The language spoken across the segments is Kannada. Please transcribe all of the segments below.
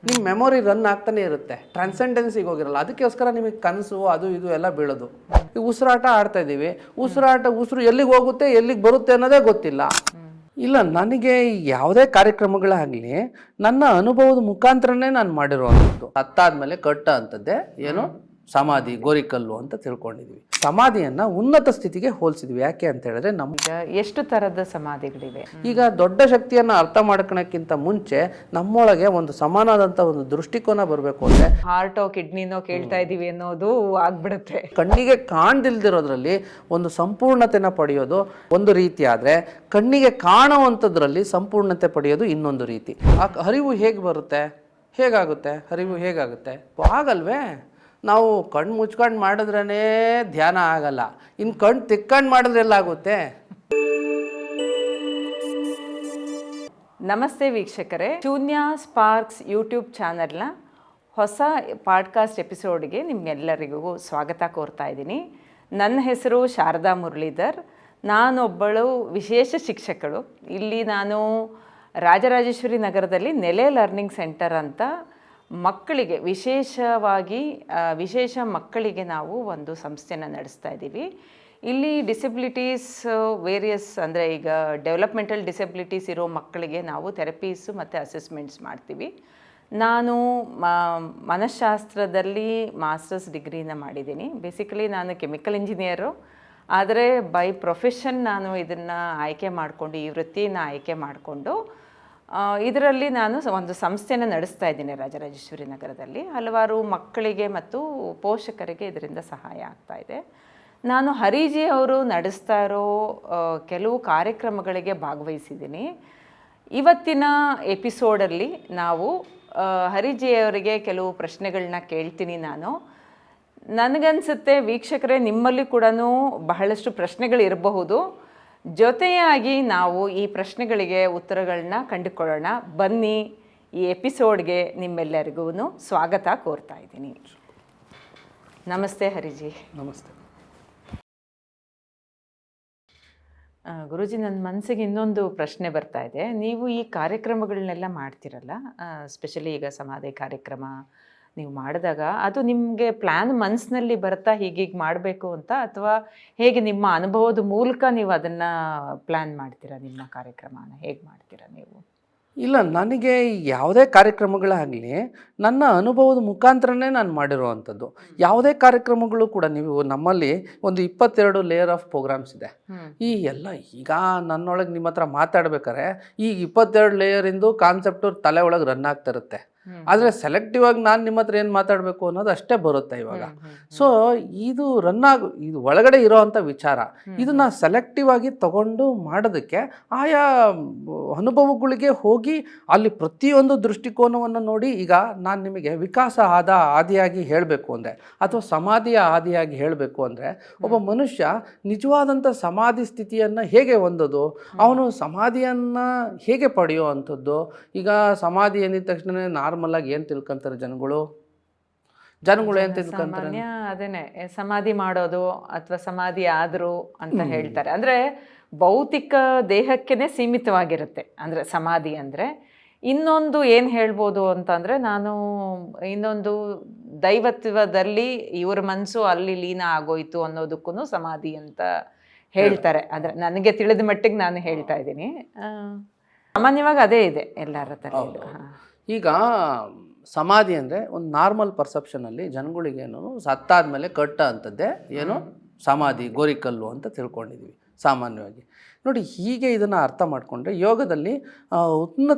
ನಿಮ್ಮ ಮೆಮೊರಿ ರನ್ ಆಗ್ತಾನೆ ಇರುತ್ತೆ, ಟ್ರಾನ್ಸೆಂಡೆನ್ಸಿಗೆ ಹೋಗಿರಲ್ಲ. ಅದಕ್ಕೋಸ್ಕರ ನಿಮಗೆ ಕನಸು ಅದು ಇದು ಎಲ್ಲ ಬೀಳೋದು. ಈ ಉಸಿರಾಟ ಆಡ್ತಾ ಇದ್ದೀವಿ, ಉಸಿರು ಎಲ್ಲಿಗೆ ಹೋಗುತ್ತೆ ಎಲ್ಲಿಗೆ ಬರುತ್ತೆ ಅನ್ನೋದೇ ಗೊತ್ತಿಲ್ಲ. ಇಲ್ಲ, ನನಗೆ ಯಾವುದೇ ಕಾರ್ಯಕ್ರಮಗಳಾಗಲಿ ನನ್ನ ಅನುಭವದ ಮುಖಾಂತರನೇ ನಾನು ಮಾಡಿರುವಂಥದ್ದು. ಹತ್ತಾದ್ಮೇಲೆ ಕಟ್ಟ ಅಂತದ್ದೇ ಏನು ಸಮಾಧಿ, ಗೋರಿಕಲ್ಲು ಅಂತ ತಿಳ್ಕೊಂಡಿದ್ವಿ. ಸಮಾಧಿಯನ್ನ ಉನ್ನತ ಸ್ಥಿತಿಗೆ ಹೋಲಿಸಿದ್ವಿ. ಯಾಕೆ ಅಂತ ಹೇಳಿದ್ರೆ ಈಗ ಎಷ್ಟು ತರದ ಸಮಾಧಿಗಳಿವೆ? ಈಗ ದೊಡ್ಡ ಶಕ್ತಿಯನ್ನ ಅರ್ಥ ಮಾಡ್ಕೊಳಕ್ಕಿಂತ ಮುಂಚೆ ನಮ್ಮೊಳಗೆ ಒಂದು ಸಮಾನವಾದಂತ ಒಂದು ದೃಷ್ಟಿಕೋನ ಬರಬೇಕು. ಅಂದ್ರೆ ಹಾರ್ಟೋ ಕಿಡ್ನಿನೋ ಕೇಳ್ತಾ ಇದೀವಿ ಅನ್ನೋದು ಆಗ್ಬಿಡುತ್ತೆ. ಕಣ್ಣಿಗೆ ಕಾಣ್ದಿಲ್ದಿರೋದ್ರಲ್ಲಿ ಒಂದು ಸಂಪೂರ್ಣತೆನ ಪಡೆಯೋದು ಒಂದು ರೀತಿ ಆದ್ರೆ, ಕಣ್ಣಿಗೆ ಕಾಣುವಂಥದ್ರಲ್ಲಿ ಸಂಪೂರ್ಣತೆ ಪಡೆಯೋದು ಇನ್ನೊಂದು ರೀತಿ. ಆ ಅರಿವು ಹೇಗೆ ಬರುತ್ತೆ, ಹೇಗಾಗುತ್ತೆ ಅರಿವು, ಹೇಗಾಗುತ್ತೆ? ಆಗಲ್ವೇ? ನಾವು ಕಣ್ಣು ಮುಚ್ಕೊಂಡು ಮಾಡಿದ್ರೇ ಧ್ಯಾನ ಆಗಲ್ಲ, ಇನ್ನು ಕಣ್ಣು ತಿಕ್ಕೊಂಡು ಮಾಡಿದ್ರೆ ಎಲ್ಲಾಗುತ್ತೆ? ನಮಸ್ತೆ ವೀಕ್ಷಕರೇ, ಶೂನ್ಯ ಸ್ಪಾರ್ಕ್ಸ್ ಯೂಟ್ಯೂಬ್ ಚಾನಲ್ನ ಹೊಸ ಪಾಡ್ಕಾಸ್ಟ್ ಎಪಿಸೋಡ್ಗೆ ನಿಮ್ಗೆಲ್ಲರಿಗೂ ಸ್ವಾಗತ ಕೋರ್ತಾ ಇದ್ದೀನಿ. ನನ್ನ ಹೆಸರು ಶಾರದಾ ಮುರಳೀಧರ್. ನಾನೊಬ್ಬಳು ವಿಶೇಷ ಶಿಕ್ಷಕಳು. ಇಲ್ಲಿ ನಾನು ರಾಜರಾಜೇಶ್ವರಿ ನಗರದಲ್ಲಿ ನೆಲೆ ಲರ್ನಿಂಗ್ ಸೆಂಟರ್ ಅಂತ ಮಕ್ಕಳಿಗೆ ವಿಶೇಷ ಮಕ್ಕಳಿಗೆ ನಾವು ಒಂದು ಸಂಸ್ಥೆನ ನಡೆಸ್ತಾ ಇದ್ದೀವಿ. ಇಲ್ಲಿ ಡಿಸಬಿಲಿಟೀಸ್ ವೇರಿಯಸ್, ಅಂದರೆ ಈಗ ಡೆವಲಪ್ಮೆಂಟಲ್ ಡಿಸಬಿಲಿಟೀಸ್ ಇರೋ ಮಕ್ಕಳಿಗೆ ನಾವು ಥೆರಪೀಸು ಮತ್ತು ಅಸೆಸ್ಮೆಂಟ್ಸ್ ಮಾಡ್ತೀವಿ. ನಾನು ಮನಃಶಾಸ್ತ್ರದಲ್ಲಿ ಮಾಸ್ಟರ್ಸ್ ಡಿಗ್ರಿನ ಮಾಡಿದ್ದೀನಿ. ಬೇಸಿಕಲಿ ನಾನು ಕೆಮಿಕಲ್ ಇಂಜಿನಿಯರು, ಆದರೆ ಬೈ ಪ್ರೊಫೆಷನ್ ನಾನು ಇದನ್ನು ಆಯ್ಕೆ ಮಾಡಿಕೊಂಡು, ಈ ವೃತ್ತಿನ ಆಯ್ಕೆ ಮಾಡಿಕೊಂಡು ಇದರಲ್ಲಿ ನಾನು ಒಂದು ಸಂಸ್ಥೆನ ನಡೆಸ್ತಾ ಇದ್ದೀನಿ ರಾಜರಾಜೇಶ್ವರಿ ನಗರದಲ್ಲಿ. ಹಲವಾರು ಮಕ್ಕಳಿಗೆ ಮತ್ತು ಪೋಷಕರಿಗೆ ಇದರಿಂದ ಸಹಾಯ ಆಗ್ತಾ ಇದೆ. ನಾನು ಹರಿಜಿ ಅವರು ನಡೆಸ್ತಾ ಇರೋ ಕೆಲವು ಕಾರ್ಯಕ್ರಮಗಳಿಗೆ ಭಾಗವಹಿಸಿದ್ದೀನಿ. ಇವತ್ತಿನ ಎಪಿಸೋಡಲ್ಲಿ ನಾವು ಹರಿಜಿಯವರಿಗೆ ಕೆಲವು ಪ್ರಶ್ನೆಗಳನ್ನ ಕೇಳ್ತೀನಿ. ನನಗನ್ಸುತ್ತೆ ವೀಕ್ಷಕರೇ, ನಿಮ್ಮಲ್ಲಿ ಕೂಡ ಬಹಳಷ್ಟು ಪ್ರಶ್ನೆಗಳಿರಬಹುದು. ಜೊತೆಯಾಗಿ ನಾವು ಈ ಪ್ರಶ್ನೆಗಳಿಗೆ ಉತ್ತರಗಳನ್ನ ಕಂಡುಕೊಳ್ಳೋಣ. ಬನ್ನಿ, ಈ ಎಪಿಸೋಡ್ಗೆ ನಿಮ್ಮೆಲ್ಲರಿಗೂ ಸ್ವಾಗತ ಕೋರ್ತಾ ಇದ್ದೀನಿ. ನಮಸ್ತೆ ಹರಿಜಿ. ನಮಸ್ತೆ ಗುರುಜಿ. ನನ್ನ ಮನಸ್ಸಿಗೆ ಇನ್ನೊಂದು ಪ್ರಶ್ನೆ ಬರ್ತಾ ಇದೆ. ನೀವು ಈ ಕಾರ್ಯಕ್ರಮಗಳನ್ನೆಲ್ಲ ಮಾಡ್ತಿರಲ್ಲ, ಸ್ಪೆಷಲಿ ಈಗ ಸಮಾಧಿ ಕಾರ್ಯಕ್ರಮ ನೀವು ಮಾಡಿದಾಗ ಅದು ನಿಮಗೆ ಪ್ಲ್ಯಾನ್ ಮನಸ್ಸಿನಲ್ಲಿ ಬರ್ತಾ ಹೀಗೀಗೆ ಮಾಡಬೇಕು ಅಂತ, ಅಥವಾ ಹೇಗೆ ನಿಮ್ಮ ಅನುಭವದ ಮೂಲಕ ನೀವು ಅದನ್ನು ಪ್ಲ್ಯಾನ್ ಮಾಡ್ತೀರಾ? ನಿಮ್ಮ ಕಾರ್ಯಕ್ರಮನ ಹೇಗೆ ಮಾಡ್ತೀರಾ ನೀವು? ಇಲ್ಲ, ನನಗೆ ಯಾವುದೇ ಕಾರ್ಯಕ್ರಮಗಳಾಗಲಿ ನನ್ನ ಅನುಭವದ ಮುಖಾಂತರನೇ ನಾನು ಮಾಡಿರುವಂಥದ್ದು. ಯಾವುದೇ ಕಾರ್ಯಕ್ರಮಗಳು ಕೂಡ, ನೀವು ನಮ್ಮಲ್ಲಿ ಒಂದು 22 ಲೇಯರ್ ಆಫ್ ಪ್ರೋಗ್ರಾಮ್ಸ್ ಇದೆ. ಈ ಎಲ್ಲ ಈಗ ನನ್ನೊಳಗೆ ನಿಮ್ಮ ಹತ್ರ ಮಾತಾಡ್ಬೇಕಾರೆ ಈಗ 22 ಲೇಯರಿಂದು ಕಾನ್ಸೆಪ್ಟು ತಲೆ ಒಳಗೆ ರನ್ ಆಗ್ತಾ ಇರುತ್ತೆ. ಆದರೆ ಸೆಲೆಕ್ಟಿವ್ ಆಗಿ ನಾನು ನಿಮ್ಮ ಹತ್ರ ಏನು ಮಾತಾಡಬೇಕು ಅನ್ನೋದು ಅಷ್ಟೇ ಬರುತ್ತೆ ಇವಾಗ. ಸೊ ಇದು ಇದು ಒಳಗಡೆ ಇರೋವಂಥ ವಿಚಾರ, ಇದನ್ನ ಸೆಲೆಕ್ಟಿವ್ ಆಗಿ ತಗೊಂಡು ಮಾಡೋದಕ್ಕೆ ಆಯಾ ಅನುಭವಗಳಿಗೆ ಹೋಗಿ ಅಲ್ಲಿ ಪ್ರತಿಯೊಂದು ದೃಷ್ಟಿಕೋನವನ್ನು ನೋಡಿ, ಈಗ ನಾನು ನಿಮಗೆ ವಿಕಾಸ ಆದಿಯಾಗಿ ಹೇಳಬೇಕು ಅಂದರೆ, ಅಥವಾ ಸಮಾಧಿಯ ಆದಿಯಾಗಿ ಹೇಳಬೇಕು ಅಂದರೆ, ಒಬ್ಬ ಮನುಷ್ಯ ನಿಜವಾದಂಥ ಸಮಾಧಿ ಸ್ಥಿತಿಯನ್ನು ಹೇಗೆ ಹೊಂದೋದು, ಅವನು ಸಮಾಧಿಯನ್ನು ಹೇಗೆ ಪಡೆಯೋ ಅಂಥದ್ದು. ಈಗ ಸಮಾಧಿ ಎಂದಿದ ತಕ್ಷಣ ನಾರ್ಮಲ್ ಆಗಿ ಏನು ತಿಳ್ಕೊಂತಾರೆ ಜನಗಳು ಏನು ತಿಳ್ಕೊಂತಾರೆ? ಅದೇನೆ ಸಮಾಧಿ ಮಾಡೋದು ಅಥವಾ ಸಮಾಧಿ ಆದ್ರು ಅಂತ ಹೇಳ್ತಾರೆ. ಅಂದ್ರೆ ಭೌತಿಕ ದೇಹಕ್ಕೇನೆ ಸೀಮಿತವಾಗಿರುತ್ತೆ ಅಂದ್ರೆ ಸಮಾಧಿ ಅಂದ್ರೆ. ಇನ್ನೊಂದು ಏನು ಹೇಳ್ಬೋದು ಅಂತಂದರೆ, ನಾನು ಇನ್ನೊಂದು ದೈವತ್ವದಲ್ಲಿ ಇವ್ರ ಮನಸ್ಸು ಅಲ್ಲಿ ಲೀನ ಆಗೋಯ್ತು ಅನ್ನೋದಕ್ಕೂ ಸಮಾಧಿ ಅಂತ ಹೇಳ್ತಾರೆ. ಅಂದರೆ ನನಗೆ ತಿಳಿದ ಮಟ್ಟಿಗೆ ನಾನು ಹೇಳ್ತಾ ಇದ್ದೀನಿ. ಸಾಮಾನ್ಯವಾಗಿ ಅದೇ ಇದೆ ಎಲ್ಲರ ಥರ. ಈಗ ಸಮಾಧಿ ಅಂದರೆ ಒಂದು ನಾರ್ಮಲ್ ಪರ್ಸೆಪ್ಷನಲ್ಲಿ ಜನಗಳಿಗೇನು ಸತ್ತಾದ್ಮೇಲೆ ಕಟ್ಟ ಅಂತದ್ದೇ ಏನು ಸಮಾಧಿ, ಗೋರಿಕಲ್ಲು ಅಂತ ತಿಳ್ಕೊಂಡಿದ್ವಿ ಸಾಮಾನ್ಯವಾಗಿ. ನೋಡಿ, ಹೀಗೆ ಇದನ್ನು ಅರ್ಥ ಮಾಡಿಕೊಂಡ್ರೆ ಯೋಗದಲ್ಲಿ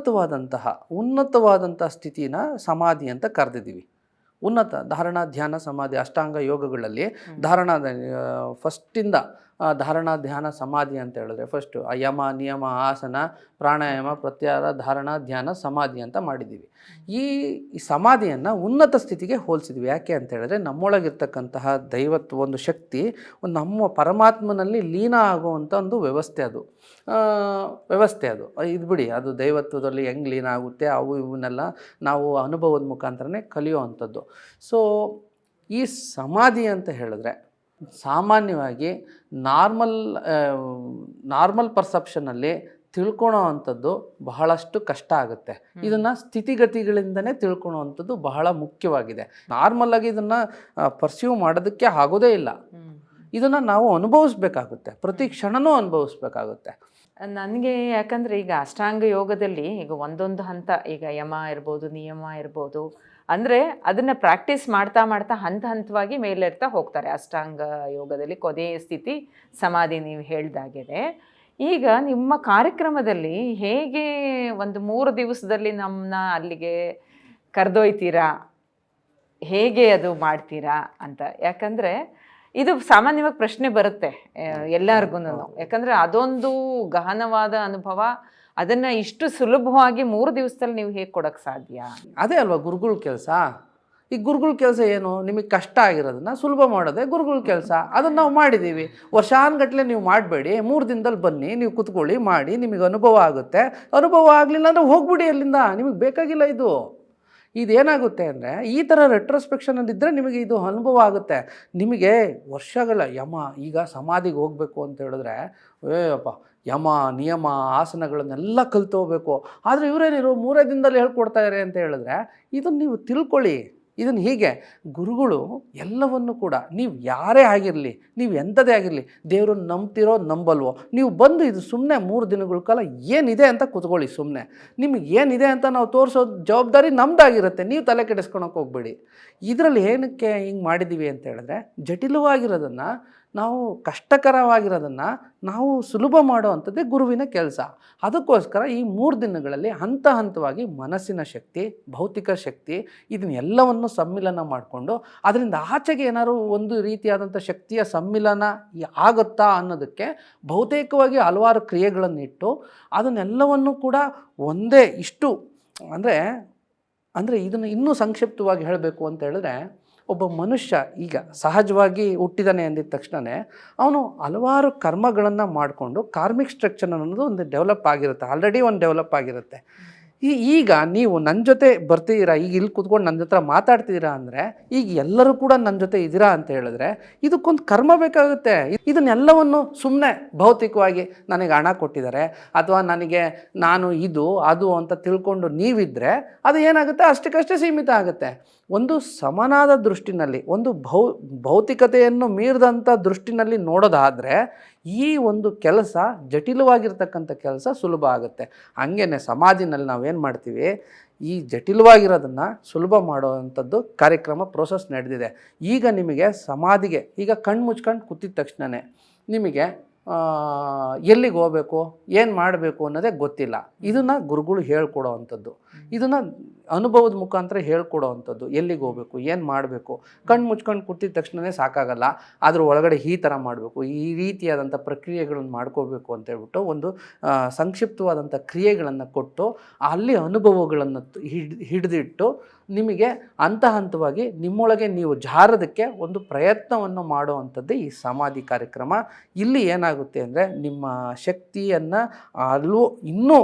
ಉನ್ನತವಾದಂತಹ ಸ್ಥಿತಿನ ಸಮಾಧಿ ಅಂತ ಕರೆದಿದ್ದೀವಿ. ಉನ್ನತ ಧಾರಣಾ ಧ್ಯಾನ ಸಮಾಧಿ ಅಷ್ಟಾಂಗ ಯೋಗಗಳಲ್ಲಿ ಫಸ್ಟಿಂದ ಧಾರಣಾ ಧ್ಯಾನ ಸಮಾಧಿ ಅಂತ ಹೇಳಿದ್ರೆ ಫಸ್ಟು ಯಮ ನಿಯಮ ಆಸನ ಪ್ರಾಣಾಯಾಮ ಪ್ರತ್ಯಾಹಾರ ಧಾರಣಾ ಧ್ಯಾನ ಸಮಾಧಿ ಅಂತ ಮಾಡಿದ್ದೀವಿ. ಈ ಸಮಾಧಿಯನ್ನು ಉನ್ನತ ಸ್ಥಿತಿಗೆ ಹೋಲಿಸಿದ್ವಿ. ಯಾಕೆ ಅಂತ ಹೇಳಿದ್ರೆ ನಮ್ಮೊಳಗಿರ್ತಕ್ಕಂತಹ ದೈವತ್ವ ಒಂದು ಶಕ್ತಿ ನಮ್ಮ ಪರಮಾತ್ಮನಲ್ಲಿ ಲೀನ ಆಗುವಂಥ ಒಂದು ವ್ಯವಸ್ಥೆ ಅದು ಇದು ಬಿಡಿ, ಅದು ದೈವತ್ವದಲ್ಲಿ ಹೆಂಗೆ ಲೀನ ಆಗುತ್ತೆ ಇವನ್ನೆಲ್ಲ ನಾವು ಅನುಭವದ ಮುಖಾಂತರನೇ ಕಲಿಯುವಂಥದ್ದು. ಸೊ ಈ ಸಮಾಧಿ ಅಂತ ಹೇಳಿದ್ರೆ ಸಾಮಾನ್ಯವಾಗಿ ನಾರ್ಮಲ್ ಪರ್ಸೆಪ್ಷನಲ್ಲಿ ತಿಳ್ಕೊಳೋ ಅಂಥದ್ದು ಬಹಳಷ್ಟು ಕಷ್ಟ ಆಗುತ್ತೆ. ಇದನ್ನು ಸ್ಥಿತಿಗತಿಗಳಿಂದನೇ ತಿಳ್ಕೊಳೋ ಅಂಥದ್ದು ಬಹಳ ಮುಖ್ಯವಾಗಿದೆ. ನಾರ್ಮಲಾಗಿ ಇದನ್ನು ಪರ್ಸ್ಯೂ ಮಾಡೋದಕ್ಕೆ ಆಗೋದೇ ಇಲ್ಲ. ಇದನ್ನು ನಾವು ಅನುಭವಿಸ್ಬೇಕಾಗುತ್ತೆ, ಪ್ರತಿ ಕ್ಷಣನೂ ಅನುಭವಿಸ್ಬೇಕಾಗುತ್ತೆ. ನನಗೆ ಯಾಕಂದರೆ ಈಗ ಅಷ್ಟಾಂಗ ಯೋಗದಲ್ಲಿ ಈಗ ಒಂದೊಂದು ಹಂತ, ಈಗ ಯಮ ಇರ್ಬೋದು, ನಿಯಮ ಇರ್ಬೋದು, ಅಂದರೆ ಅದನ್ನು ಪ್ರಾಕ್ಟೀಸ್ ಮಾಡ್ತಾ ಮಾಡ್ತಾ ಹಂತ ಹಂತವಾಗಿ ಮೇಲೇರ್ತಾ ಹೋಗ್ತಾರೆ. ಅಷ್ಟಾಂಗ ಯೋಗದಲ್ಲಿ ಕೊನೆಯ ಸ್ಥಿತಿ ಸಮಾಧಿ ನೀವು ಹೇಳ್ದಾಗಿದೆ. ಈಗ ನಿಮ್ಮ ಕಾರ್ಯಕ್ರಮದಲ್ಲಿ ಹೇಗೆ ಒಂದು 3 ದಿವಸದಲ್ಲಿ ನಮ್ಮನ್ನ ಅಲ್ಲಿಗೆ ಕರೆದೊಯ್ತೀರಾ, ಹೇಗೆ ಅದು ಮಾಡ್ತೀರಾ ಅಂತ? ಯಾಕಂದರೆ ಇದು ಸಾಮಾನ್ಯವಾಗಿ ಪ್ರಶ್ನೆ ಬರುತ್ತೆ ಎಲ್ಲರಿಗೂ. ಯಾಕಂದರೆ ಅದೊಂದು ಗಹನವಾದ ಅನುಭವ, ಅದನ್ನು ಇಷ್ಟು ಸುಲಭವಾಗಿ 3 ದಿವಸದಲ್ಲಿ ನೀವು ಹೇಗೆ ಕೊಡೋಕ್ಕೆ ಸಾಧ್ಯ? ಅದೇ ಅಲ್ವಾ ಗುರುಗಳ ಕೆಲಸ. ಈ ಗುರುಗಳ ಕೆಲಸ ಏನು? ನಿಮಗೆ ಕಷ್ಟ ಆಗಿರೋದನ್ನ ಸುಲಭ ಮಾಡೋದೇ ಗುರುಗಳ ಕೆಲಸ. ಅದನ್ನು ನಾವು ಮಾಡಿದ್ದೀವಿ. ವರ್ಷಾನುಗಟ್ಟಲೆ ನೀವು ಮಾಡಬೇಡಿ, 3 ದಿನದಲ್ಲಿ ಬನ್ನಿ, ನೀವು ಕುತ್ಕೊಳ್ಳಿ, ಮಾಡಿ, ನಿಮಗೆ ಅನುಭವ ಆಗುತ್ತೆ. ಅನುಭವ ಆಗಲಿಲ್ಲ ಅಂದರೆ ಹೋಗ್ಬಿಡಿ ಅಲ್ಲಿಂದ, ನಿಮಗೆ ಬೇಕಾಗಿಲ್ಲ ಇದು. ಇದೇನಾಗುತ್ತೆ ಅಂದರೆ ಈ ಥರ ರೆಟ್ರೋಸ್ಪೆಕ್ಷನಲ್ಲಿದ್ದರೆ ನಿಮಗೆ ಇದು ಅನುಭವ ಆಗುತ್ತೆ. ನಿಮಗೆ ವರ್ಷಗಳ ಯಮ, ಈಗ ಸಮಾಧಿಗೆ ಹೋಗಬೇಕು ಅಂತ ಹೇಳಿದ್ರೆ ಅಪ್ಪ ಯಮ ನಿಯಮ ಆಸನಗಳನ್ನೆಲ್ಲ ಕಲ್ತೋಗ್ಬೇಕು. ಆದರೆ ಇವರೇನಿರು 3 ದಿನದಲ್ಲಿ ಹೇಳ್ಕೊಡ್ತಾರೆ ಅಂತ ಹೇಳಿದ್ರೆ ಇದನ್ನು ನೀವು ತಿಳ್ಕೊಳ್ಳಿ. ಇದನ್ನು ಹೀಗೆ ಗುರುಗಳು ಎಲ್ಲವನ್ನು ಕೂಡ, ನೀವು ಯಾರೇ ಆಗಿರಲಿ, ನೀವು ಎಂಥದೇ ಆಗಿರಲಿ, ದೇವ್ರನ್ನ ನಂಬ್ತಿರೋ ನಂಬಲ್ವೋ, ನೀವು ಬಂದು ಇದು ಸುಮ್ಮನೆ 3 ದಿನಗಳ ಕಾಲ ಏನಿದೆ ಅಂತ ಕೂತ್ಕೊಳ್ಳಿ. ಸುಮ್ಮನೆ ನಿಮಗೆ ಏನಿದೆ ಅಂತ ನಾವು ತೋರಿಸೋ ಜವಾಬ್ದಾರಿ ನಮ್ಮದಾಗಿರುತ್ತೆ. ನೀವು ತಲೆ ಕೆಡಿಸ್ಕೊಳಕ್ಕೆ ಹೋಗ್ಬೇಡಿ. ಇದರಲ್ಲಿ ಏನಕ್ಕೆ ಹಿಂಗೆ ಮಾಡಿದ್ದೀವಿ ಅಂತ ಹೇಳಿದ್ರೆ, ಜಟಿಲವಾಗಿರೋದನ್ನು ನಾವು, ಕಷ್ಟಕರವಾಗಿರೋದನ್ನು ನಾವು ಸುಲಭ ಮಾಡೋ ಅಂಥದ್ದೇ ಗುರುವಿನ ಕೆಲಸ. ಅದಕ್ಕೋಸ್ಕರ ಈ 3 ದಿನಗಳಲ್ಲಿ ಹಂತ ಹಂತವಾಗಿ ಮನಸ್ಸಿನ ಶಕ್ತಿ, ಭೌತಿಕ ಶಕ್ತಿ, ಇದನ್ನೆಲ್ಲವನ್ನು ಸಮ್ಮಿಲನ ಮಾಡಿಕೊಂಡು ಅದರಿಂದ ಆಚೆಗೆ ಏನಾದ್ರು ಒಂದು ರೀತಿಯಾದಂಥ ಶಕ್ತಿಯ ಸಮ್ಮಿಲನ ಆಗುತ್ತಾ ಅನ್ನೋದಕ್ಕೆ ಬಹುತೇಕವಾಗಿ ಹಲವಾರು ಕ್ರಿಯೆಗಳನ್ನಿಟ್ಟು ಅದನ್ನೆಲ್ಲವನ್ನು ಕೂಡ ಒಂದೇ ಇಷ್ಟು ಅಂದರೆ ಇದನ್ನು ಇನ್ನೂ ಸಂಕ್ಷಿಪ್ತವಾಗಿ ಹೇಳಬೇಕು ಅಂತ ಹೇಳಿದ್ರೆ, ಒಬ್ಬ ಮನುಷ್ಯ ಈಗ ಸಹಜವಾಗಿ ಹುಟ್ಟಿದಾನೆ ಅಂದಿದ ತಕ್ಷಣವೇ ಅವನು ಹಲವಾರು ಕರ್ಮಗಳನ್ನು ಮಾಡಿಕೊಂಡು ಕಾರ್ಮಿಕ್ ಸ್ಟ್ರಕ್ಚರ್ ಅನ್ನೋದು ಒಂದು ಡೆವಲಪ್ ಆಗಿರುತ್ತೆ, ಆಲ್ರೆಡಿ ಒಂದು ಡೆವಲಪ್ ಆಗಿರುತ್ತೆ. ಈಗ ನೀವು ನನ್ನ ಜೊತೆ ಬರ್ತಿದ್ದೀರಾ, ಈಗ ಇಲ್ಲಿ ಕೂತ್ಕೊಂಡು ನನ್ನ ಜೊತೆ ಮಾತಾಡ್ತಿದ್ದೀರಾ ಅಂದರೆ ಈಗ ಎಲ್ಲರೂ ಕೂಡ ನನ್ನ ಜೊತೆ ಇದ್ದೀರಾ ಅಂತ ಹೇಳಿದ್ರೆ ಇದಕ್ಕೊಂದು ಕರ್ಮ ಬೇಕಾಗುತ್ತೆ. ಇದನ್ನೆಲ್ಲವನ್ನು ಸುಮ್ಮನೆ ಭೌತಿಕವಾಗಿ ನನಗೆ ಹಣ ಕೊಟ್ಟಿದ್ದಾರೆ ಅಥವಾ ನನಗೆ ನಾನು ಇದು ಅದು ಅಂತ ತಿಳ್ಕೊಂಡು ನೀವಿದ್ದರೆ ಅದು ಏನಾಗುತ್ತೆ, ಅಷ್ಟಕ್ಕಷ್ಟೇ ಸೀಮಿತ ಆಗುತ್ತೆ. ಒಂದು ಸಮನಾದ ದೃಷ್ಟಿನಲ್ಲಿ, ಒಂದು ಭೌತಿಕತೆಯನ್ನು ಮೀರಿದಂಥ ದೃಷ್ಟಿನಲ್ಲಿ ನೋಡೋದಾದರೆ ಈ ಒಂದು ಕೆಲಸ, ಜಟಿಲವಾಗಿರ್ತಕ್ಕಂಥ ಕೆಲಸ ಸುಲಭ ಆಗುತ್ತೆ. ಹಾಗೇನೆ ಸಮಾಧಿನಲ್ಲಿ ನಾವೇನು ಮಾಡ್ತೀವಿ, ಈ ಜಟಿಲವಾಗಿರೋದನ್ನು ಸುಲಭ ಮಾಡುವಂಥದ್ದು ಕಾರ್ಯಕ್ರಮ ಪ್ರೋಸೆಸ್ ನಡೆದಿದೆ. ಈಗ ನಿಮಗೆ ಸಮಾಧಿಗೆ ಈಗ ಕಣ್ಣು ಮುಚ್ಕೊಂಡು ಕೂತಿದ ತಕ್ಷಣವೇ ನಿಮಗೆ ಎಲ್ಲಿಗೆ ಹೋಗಬೇಕು, ಏನು ಮಾಡಬೇಕು ಅನ್ನೋದೇ ಗೊತ್ತಿಲ್ಲ. ಇದನ್ನು ಗುರುಗಳು ಹೇಳ್ಕೊಡೋ ಅಂಥದ್ದು, ಇದನ್ನು ಅನುಭವದ ಮುಖಾಂತರ ಹೇಳ್ಕೊಡೋ ಅಂಥದ್ದು. ಎಲ್ಲಿಗೆ ಹೋಗಬೇಕು, ಏನು ಮಾಡಬೇಕು, ಕಣ್ಣು ಮುಚ್ಕೊಂಡು ಕೂತಿದ ತಕ್ಷಣವೇ ಸಾಕಾಗಲ್ಲ, ಅದ್ರ ಒಳಗಡೆ ಈ ಥರ ಮಾಡಬೇಕು, ಈ ರೀತಿಯಾದಂಥ ಪ್ರಕ್ರಿಯೆಗಳನ್ನು ಮಾಡ್ಕೋಬೇಕು ಅಂತ ಹೇಳ್ಬಿಟ್ಟು ಒಂದು ಸಂಕ್ಷಿಪ್ತವಾದಂಥ ಕ್ರಿಯೆಗಳನ್ನು ಕೊಟ್ಟು ಅಲ್ಲಿ ಅನುಭವಗಳನ್ನು ಹಿಡಿದಿಟ್ಟು ನಿಮಗೆ ಹಂತ ಹಂತವಾಗಿ ನಿಮ್ಮೊಳಗೆ ನೀವು ಜಾರೋದಕ್ಕೆ ಒಂದು ಪ್ರಯತ್ನವನ್ನು ಮಾಡುವಂಥದ್ದು ಈ ಸಮಾಧಿ ಕಾರ್ಯಕ್ರಮ. ಇಲ್ಲಿ ಏನಾಗುತ್ತೆ ಅಂದರೆ ನಿಮ್ಮ ಶಕ್ತಿಯನ್ನು ಇನ್ನೂ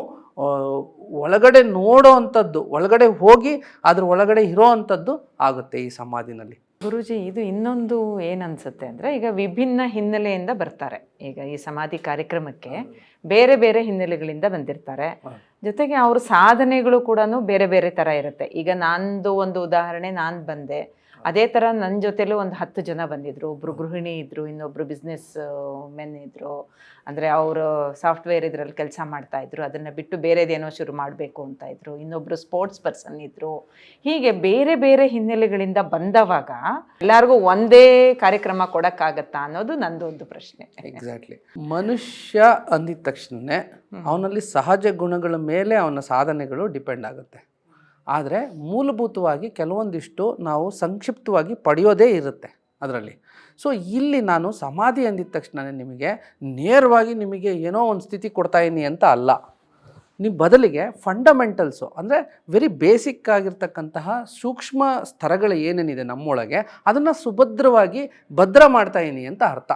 ಒಳಗಡೆ ನೋಡೋ ಅಂಥದ್ದು, ಒಳಗಡೆ ಹೋಗಿ ಅದ್ರ ಒಳಗಡೆ ಇರೋ ಅಂಥದ್ದು ಆಗುತ್ತೆ ಈ ಸಮಾಧಿನಲ್ಲಿ. ಗುರೂಜಿ, ಇದು ಇನ್ನೊಂದು ಏನನ್ಸುತ್ತೆ ಅಂದರೆ, ಈಗ ವಿಭಿನ್ನ ಹಿನ್ನೆಲೆಯಿಂದ ಬರ್ತಾರೆ. ಈಗ ಈ ಸಮಾಧಿ ಕಾರ್ಯಕ್ರಮಕ್ಕೆ ಬೇರೆ ಬೇರೆ ಹಿನ್ನೆಲೆಗಳಿಂದ ಬಂದಿರ್ತಾರೆ. ಜೊತೆಗೆ ಅವ್ರ ಸಾಧನೆಗಳು ಕೂಡ ಬೇರೆ ಬೇರೆ ಥರ ಇರುತ್ತೆ. ಈಗ ನಂದು ಒಂದು ಉದಾಹರಣೆ, ನಾನು ಬಂದೆ, ಅದೇ ಥರ ನನ್ನ ಜೊತೆಲೂ ಒಂದು 10 ಜನ ಬಂದಿದ್ದರು. ಒಬ್ಬರು ಗೃಹಿಣಿ ಇದ್ದರು, ಇನ್ನೊಬ್ಬರು ಬಿಸ್ನೆಸ್ ಮೆನ್ ಇದ್ದರು. ಅಂದರೆ ಅವರು ಸಾಫ್ಟ್ವೇರ್ ಇದರಲ್ಲಿ ಕೆಲಸ ಮಾಡ್ತಾಯಿದ್ರು, ಅದನ್ನು ಬಿಟ್ಟು ಬೇರೆದೇನೋ ಶುರು ಮಾಡಬೇಕು ಅಂತ ಇದ್ದರು. ಇನ್ನೊಬ್ಬರು ಸ್ಪೋರ್ಟ್ಸ್ ಪರ್ಸನ್ ಇದ್ದರು. ಹೀಗೆ ಬೇರೆ ಬೇರೆ ಹಿನ್ನೆಲೆಗಳಿಂದ ಬಂದವಾಗ ಎಲ್ಲರಿಗೂ ಒಂದೇ ಕಾರ್ಯಕ್ರಮ ಕೊಡೋಕ್ಕಾಗತ್ತಾ ಅನ್ನೋದು ನಂದು ಒಂದು ಪ್ರಶ್ನೆ. ಎಕ್ಸಾಕ್ಟ್ಲಿ. ಮನುಷ್ಯ ಅಂದಿದ ತಕ್ಷಣ ಅವನಲ್ಲಿ ಸಹಜ ಗುಣಗಳ ಮೇಲೆ ಅವನ ಸಾಧನೆಗಳು ಡಿಪೆಂಡ್ ಆಗುತ್ತೆ. ಆದರೆ ಮೂಲಭೂತವಾಗಿ ಕೆಲವೊಂದಿಷ್ಟು ನಾವು ಸಂಕ್ಷಿಪ್ತವಾಗಿ ಪಡೆಯೋದೇ ಇರುತ್ತೆ ಅದರಲ್ಲಿ. ಸೊ ಇಲ್ಲಿ ನಾನು ಸಮಾಧಿ ಅಂದಿದ ತಕ್ಷಣ ನಿಮಗೆ ನೇರವಾಗಿ ನಿಮಗೆ ಏನೋ ಒಂದು ಸ್ಥಿತಿ ಕೊಡ್ತಾಯಿನಿ ಅಂತ ಅಲ್ಲ. ನೀವು ಬದಲಿಗೆ ಫಂಡಮೆಂಟಲ್ಸು, ಅಂದರೆ ವೆರಿ ಬೇಸಿಕ್ ಆಗಿರ್ತಕ್ಕಂತಹ ಸೂಕ್ಷ್ಮ ಸ್ತರಗಳು ಏನೇನಿದೆ ನಮ್ಮೊಳಗೆ ಅದನ್ನು ಸುಭದ್ರವಾಗಿ ಭದ್ರ ಮಾಡ್ತಾಯಿನಿ ಅಂತ ಅರ್ಥ.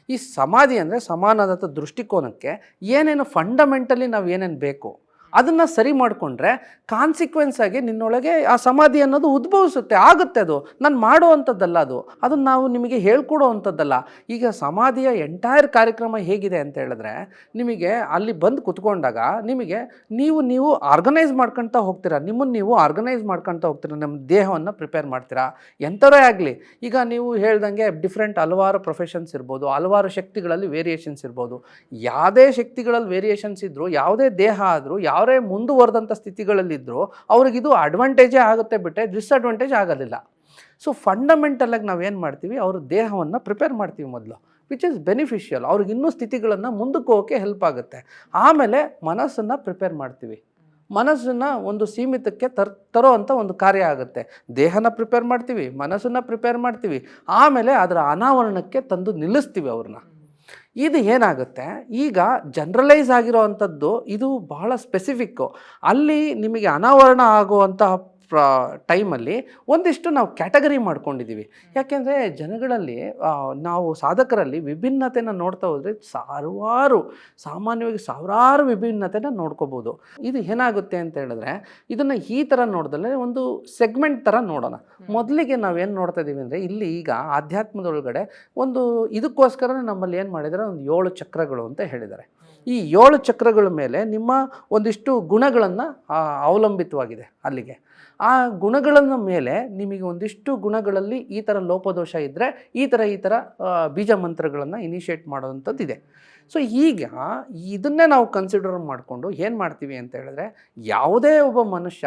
ಈ ಸಮಾಧಿ ಅಂದರೆ ಸಮಾನವಾದ ದೃಷ್ಟಿಕೋನಕ್ಕೆ ಏನೇನು ಫಂಡಮೆಂಟಲಿ ನಾವು ಏನೇನು ಬೇಕು ಅದನ್ನು ಸರಿ ಮಾಡಿಕೊಂಡ್ರೆ ಕಾನ್ಸಿಕ್ವೆನ್ಸ್ ಆಗಿ ನಿನ್ನೊಳಗೆ ಆ ಸಮಾಧಿ ಅನ್ನೋದು ಉದ್ಭವಿಸುತ್ತೆ, ಆಗುತ್ತೆ. ಅದು ನಾನು ಮಾಡುವಂಥದ್ದಲ್ಲ, ಅದನ್ನು ನಾವು ನಿಮಗೆ ಹೇಳ್ಕೊಡೋ ಅಂಥದ್ದಲ್ಲ. ಈಗ ಸಮಾಧಿಯ ಎಂಟೈರ್ ಕಾರ್ಯಕ್ರಮ ಹೇಗಿದೆ ಅಂತ ಹೇಳಿದ್ರೆ, ನಿಮಗೆ ಅಲ್ಲಿ ಬಂದು ಕುತ್ಕೊಂಡಾಗ ನಿಮಗೆ ನೀವು ಆರ್ಗನೈಸ್ ಮಾಡ್ಕೊಳ್ತಾ ಹೋಗ್ತೀರಾ, ನಿಮ್ಮನ್ನು ನೀವು ಆರ್ಗನೈಸ್ ಮಾಡ್ಕೊಳ್ತಾ ಹೋಗ್ತೀರಾ, ನಮ್ಮ ದೇಹವನ್ನು ಪ್ರಿಪೇರ್ ಮಾಡ್ತೀರಾ. ಎಂಥವರೇ ಆಗಲಿ, ಈಗ ನೀವು ಹೇಳ್ದಂಗೆ ಡಿಫ್ರೆಂಟ್ ಹಲವಾರು ಪ್ರೊಫೆಷನ್ಸ್ ಇರ್ಬೋದು, ಹಲವಾರು ಶಕ್ತಿಗಳಲ್ಲಿ ವೇರಿಯೇಷನ್ಸ್ ಇರ್ಬೋದು. ಯಾವುದೇ ಶಕ್ತಿಗಳಲ್ಲಿ ವೇರಿಯೇಷನ್ಸ್ ಇದ್ದರೂ, ಯಾವುದೇ ದೇಹ ಆದರೂ, ಯಾರೇ ಮುಂದುವರೆದಂಥ ಸ್ಥಿತಿಗಳಲ್ಲಿದ್ದರೂ ಅವ್ರಿಗಿದು ಅಡ್ವಾಂಟೇಜೇ ಆಗುತ್ತೆ ಬಿಟ್ಟರೆ ಡಿಸ್ಅಡ್ವಾಂಟೇಜ್ ಆಗೋದಿಲ್ಲ. ಸೊ ಫಂಡಮೆಂಟಲಾಗಿ ನಾವೇನು ಮಾಡ್ತೀವಿ, ಅವ್ರ ದೇಹವನ್ನು ಪ್ರಿಪೇರ್ ಮಾಡ್ತೀವಿ ಮೊದಲು, ವಿಚ್ ಇಸ್ ಬೆನಿಫಿಷಿಯಲ್. ಅವ್ರಿಗೆ ಇನ್ನೂ ಸ್ಥಿತಿಗಳನ್ನು ಮುಂದಕ್ಕೆ ಹೋಗೋಕ್ಕೆ ಹೆಲ್ಪ್ ಆಗುತ್ತೆ. ಆಮೇಲೆ ಮನಸ್ಸನ್ನು ಪ್ರಿಪೇರ್ ಮಾಡ್ತೀವಿ, ಮನಸ್ಸನ್ನು ಒಂದು ಸೀಮಿತಕ್ಕೆ ತರೋ ಅಂಥ ಒಂದು ಕಾರ್ಯ ಆಗುತ್ತೆ. ದೇಹನ ಪ್ರಿಪೇರ್ ಮಾಡ್ತೀವಿ, ಮನಸ್ಸನ್ನು ಪ್ರಿಪೇರ್ ಮಾಡ್ತೀವಿ, ಆಮೇಲೆ ಅದರ ಅನಾವರಣಕ್ಕೆ ತಂದು ನಿಲ್ಲಿಸ್ತೀವಿ ಅವ್ರನ್ನ. ಇದು ಏನಾಗುತ್ತೆ, ಈಗ ಜನರಲೈಸ್ ಆಗಿರೋ ಅಂಥದ್ದು ಇದು ಬಹಳ ಸ್ಪೆಸಿಫಿಕ್ಕು. ಅಲ್ಲಿ ನಿಮಗೆ ಅನಾವರಣ ಆಗುವಂತಹ ಟೈಮಲ್ಲಿ ಒಂದಿಷ್ಟು ನಾವು ಕ್ಯಾಟಗರಿ ಮಾಡ್ಕೊಂಡಿದ್ದೀವಿ. ಯಾಕೆಂದರೆ ಜನಗಳಲ್ಲಿ ನಾವು ಸಾಧಕರಲ್ಲಿ ವಿಭಿನ್ನತೆನ ನೋಡ್ತಾ ಹೋದರೆ ಸಾಮಾನ್ಯವಾಗಿ ಸಾವಿರಾರು ವಿಭಿನ್ನತೆನ ನೋಡ್ಕೋಬೋದು. ಇದು ಏನಾಗುತ್ತೆ ಅಂತ ಹೇಳಿದ್ರೆ, ಇದನ್ನು ಈ ಥರ ನೋಡಿದ್ರೆ ಒಂದು ಸೆಗ್ಮೆಂಟ್ ಥರ ನೋಡೋಣ. ಮೊದಲಿಗೆ ನಾವೇನು ನೋಡ್ತಾ ಇದ್ದೀವಿ ಅಂದರೆ, ಇಲ್ಲಿ ಈಗ ಆಧ್ಯಾತ್ಮದೊಳಗಡೆ ಒಂದು ಇದಕ್ಕೋಸ್ಕರ ನಮ್ಮಲ್ಲಿ ಏನು ಮಾಡಿದ್ದಾರೆ, ಒಂದು 7 ಚಕ್ರಗಳು ಅಂತ ಹೇಳಿದ್ದಾರೆ. ಈ 7 ಚಕ್ರಗಳ ಮೇಲೆ ನಿಮ್ಮ ಒಂದಿಷ್ಟು ಗುಣಗಳನ್ನು ಅವಲಂಬಿತವಾಗಿದೆ. ಅಲ್ಲಿಗೆ ಆ ಗುಣಗಳನ್ನ ಮೇಲೆ ನಿಮಗೆ ಒಂದಿಷ್ಟು ಗುಣಗಳಲ್ಲಿ ಈ ಥರ ಲೋಪದೋಷ ಇದ್ದರೆ ಈ ಥರ ಬೀಜ ಮಂತ್ರಗಳನ್ನು ಇನಿಷಿಯೇಟ್ ಮಾಡೋವಂಥದ್ದಿದೆ. ಸೊ ಈಗ ಇದನ್ನೇ ನಾವು ಕನ್ಸಿಡರ್ ಮಾಡಿಕೊಂಡು ಏನು ಮಾಡ್ತೀವಿ ಅಂತ ಹೇಳಿದ್ರೆ, ಯಾವುದೇ ಒಬ್ಬ ಮನುಷ್ಯ